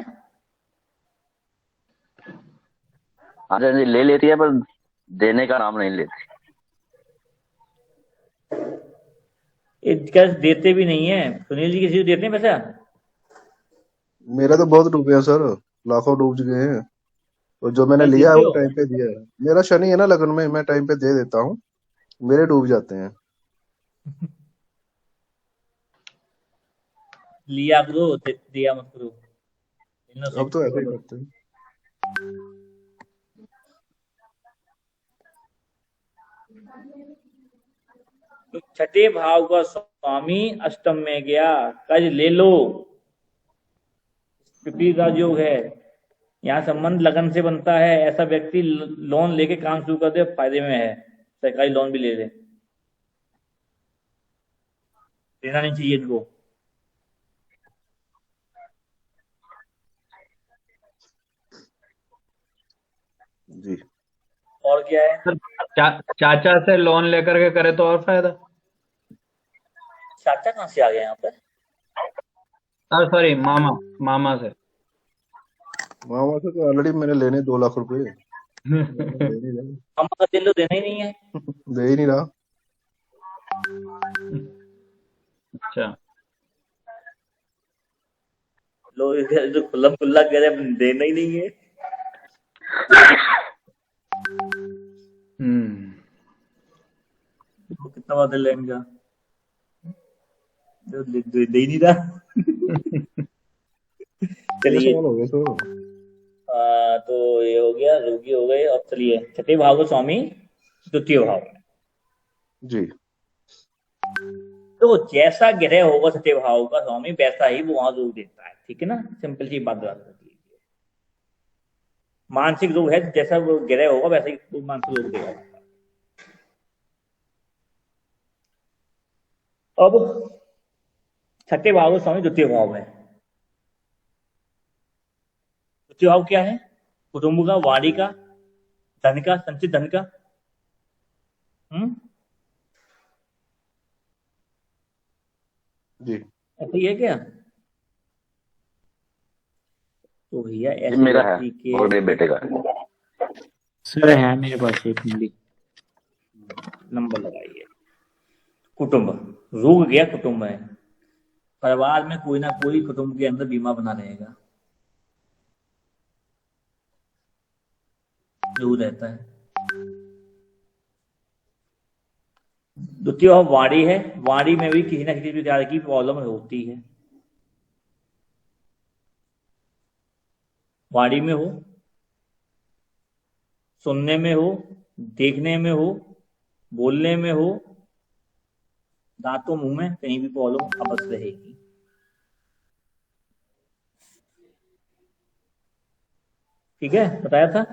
अच्छा जी, ले लेती है पर देने का नाम नहीं लेती। ये कर्ज देते भी नहीं है सुनील जी, किसी को देते हैं पैसा? मेरा तो बहुत डूबे हैं सर, लाखों डूब चुके हैं। और जो मैंने कर्ज लिया है देते वो हो? टाइम पे दिया है। मेरा शनि है ना लगन में, मैं टाइम पे दे देता हूँ, मेरे डूब जाते हैं। लिया करो, दिया मत करो, अब इनोसेंट तो ऐसे ही करो बस। करते हैं। तो छठे भाव का स्वामी अष्टम में गया, कर्ज ले लो, विपरीत राजयोग है। यहाँ संबंध लगन से बनता है, ऐसा व्यक्ति लोन लेके काम शुरू कर दे, फायदे में है, सरकारी लोन भी ले ले, देना नहीं चाहिए इनको। जी। और क्या है? सर चाचा से लोन लेकर के करे तो और फायदा। चाचा कहाँ से आ गया यहाँ पर? सर सॉरी, मामा से। मामा से तो ऑलरेडी मैंने लेने 2 लाख रुपए, दे नहीं रहा। मामा का दिल तो देना ही नहीं है। दे ही नहीं रहा। अच्छा, लोग इधर जो खुल्ला खुल्ला कह रहे हैं, देना ही नहीं है। देखो कितना बड़ा दिल है इनका, जो दे ही नहीं रहा। ये चलिए, सवाल हो गया सर। तो ये हो गया, रोगी हो गए। अब चलिए छठे भाव को स्वामी द्वितीय भाव। जी। तो जैसा ग्रह होगा छठे भाव का स्वामी, वैसा ही वो वहां रोग देता है, ठीक है ना, सिंपल सी बात बता दी। मानसिक रोग है, जैसा वो ग्रह होगा वैसा ही वो मानसिक रोग देगा। अब छठे भाव को स्वामी द्वितीय भाव है। द्वितीय भाव क्या है? कुटुंब का, वाणी का, धन का, संचित धन का। जी। ऐसा ही है क्या? तो भैया ये ऐसे मेरा है व्यक्ति और के मेरे बेटे का है। सर है मेरे पास एक कुंडली। नंबर लगाइए। कुटुंब, रोग गया कुटुंब है, परिवार में कोई ना कोई कुटुंब के अंदर बीमा बना रहेगा, जरूर रहता है। द्वितीय भाव वाणी है, वाणी में भी किसी ना किसी प्रकार की प्रॉब्लम होती है। वाणी में हो, सुनने में हो, देखने में हो, बोलने में हो, दांतों मुंह में कहीं भी प्रॉब्लम अवश्य रहेगी। ठीक है, बताया था।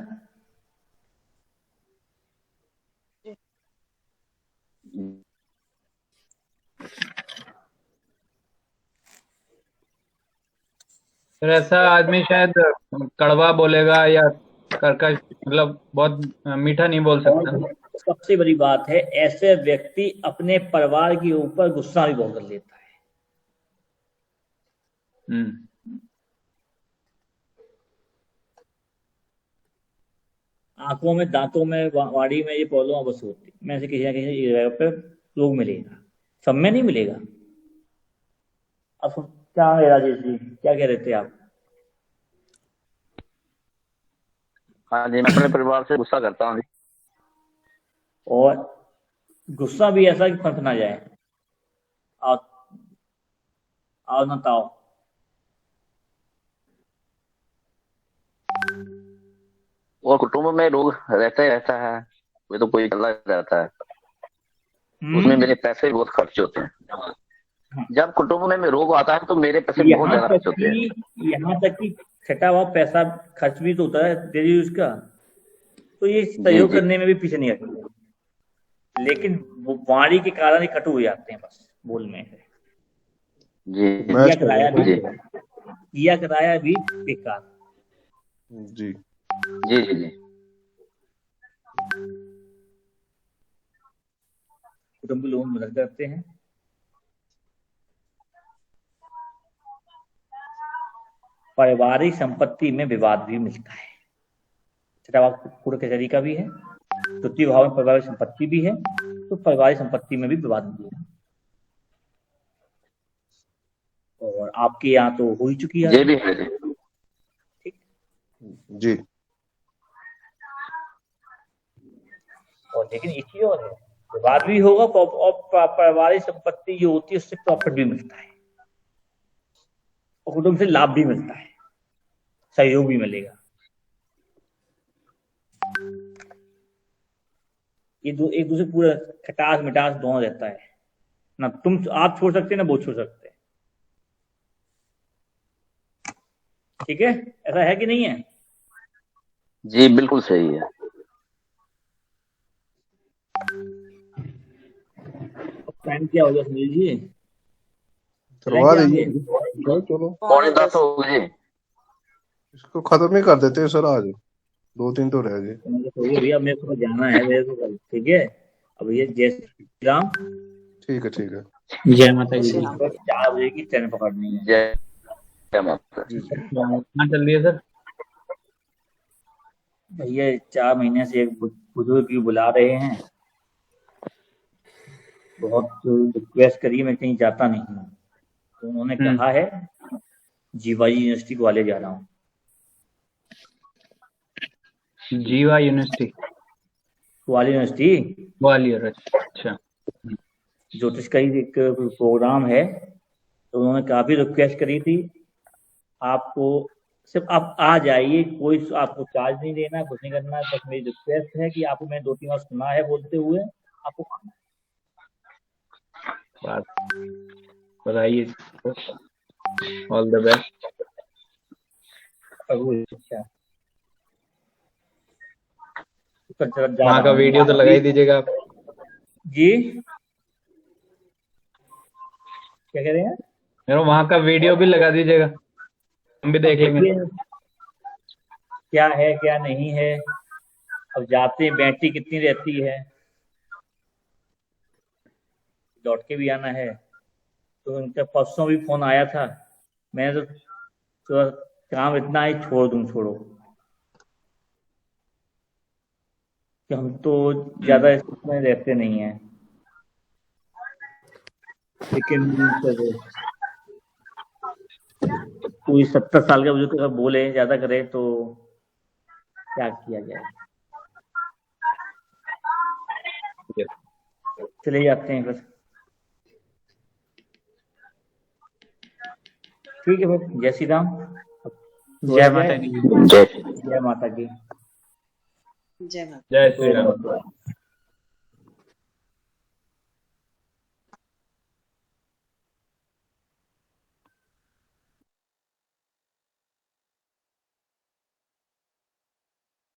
फिर ऐसा आदमी शायद कड़वा बोलेगा या कर्कश, मतलब बहुत मीठा नहीं बोल सकता। और सबसे बड़ी बात है, ऐसे व्यक्ति अपने परिवार के ऊपर गुस्सा भी बहुत कर लेता है। आंखों में, दांतों में, वाड़ी में ये प्रॉब्लम अवश्य होती है। मैं से किसी ना किसी जगह पे रोग मिलेगा, सब में नहीं मिलेगा। अब क्या है राजेश जी, क्या कह रहे थे आप? हाँ जी, मैं अपने परिवार से गुस्सा करता हूँ जी। और गुस्सा भी ऐसा कि फंस ना जाए। आओ आओ ना ताओ। और कुटुंब में रोग रहता ही रहता है, वो तो कोई चला रहता है, उसमें मेरे पैसे बहुत खर्च होते हैं। जब कुटुंब में रोग आता है तो मेरे पैसे बहुत ज्यादा खर्च होते हैं। यहाँ तक कि छठा हुआ पैसा खर्च भी तो होता है डेली यूज का, तो ये सहयोग जी। करने में भी पीछे नहीं हटते। लेकिन वो वाणी के कारण ही कटु हो जाते हैं बस बोलने में। जी किया कराया भी, जी किया कराया भी बेकार। जी जी जी जी कुटुंब लोग मदद करते हैं। पारिवारिक संपत्ति में विवाद भी मिलता है। छठा भाव पूर्ण कचहरी का भी है, तृतीय भाव में पारिवारिक संपत्ति भी है, तो पारिवारिक संपत्ति में भी विवाद भी है। और आपके यहाँ तो हो ही चुकी है। ये भी है जी। ठीक जी। और लेकिन एक चीज और है, विवाद भी होगा और पारिवारिक संपत्ति जो होती है उससे प्रॉफिट भी मिलता है और कुटुंब से लाभ भी मिलता है, सहयोग भी मिलेगा। ये दो एक दूसरे पूरा खटास मिटास दोनों रहता है ना। आप छोड़ सकते हैं ना वो छोड़ सकते हैं। ठीक है, ऐसा है कि नहीं है? जी बिल्कुल सही है। टाइम क्या हो गया सुनील जी? करवा दीजिए चलो। 9:45 हो गए। इसको खत्म ही कर देते हैं सर, आज 2-3 तो रह गए। भैया मेरे को जाना है, मेरे को। ठीक है, अब ये जय श्री राम। ठीक है ठीक है। जय माता दी। 4 बजे की ट्रेन पकड़नी है। जय माता। कहाँ चल रही है सर? भैया 4 महीने से एक बुजुर्ग भी बुला रहे हैं, बहुत रिक्वेस्ट करी, मैं कहीं जाता नहीं हूँ, तो उन्होंने कहा है जीवाजी यूनिवर्सिटी ग्वालियर जा रहा हूँ। जीवा यूनिवर्सिटी ग्वालियर यूनिवर्सिटी, ग्वालियर। अच्छा। ज्योतिष का ही एक प्रोग्राम है, तो उन्होंने काफी रिक्वेस्ट करी थी, आपको सिर्फ आप आ जाइए, कोई आपको चार्ज नहीं देना, कुछ नहीं करना, बस मेरी रिक्वेस्ट है कि आपको मैंने 2-3 बार सुना है बोलते हुए, आपको बताइए, ऑल द बेस्ट। अच्छा, वहाँ का वीडियो तो लगा ही दीजिएगा आप। जी क्या कह रहे हैं? वहाँ का वीडियो भी लगा दीजिएगा, हम भी देख लेंगे क्या है क्या नहीं है। अब जाते हैं, बैटरी कितनी रहती है, लौट के भी आना है। तो उनका परसों भी फोन आया था, मैंने तो काम इतना ही छोड़ो कि हम तो ज्यादा इसमें रहते नहीं हैं। लेकिन कोई 70 साल का बुजुर्ग अगर बोले ज्यादा करे तो क्या किया जाए। चले जाते हैं फिर। ठीक है फिर, जय श्री राम। जय माता दी। जय जय माता की। जय माता। जय श्री राम।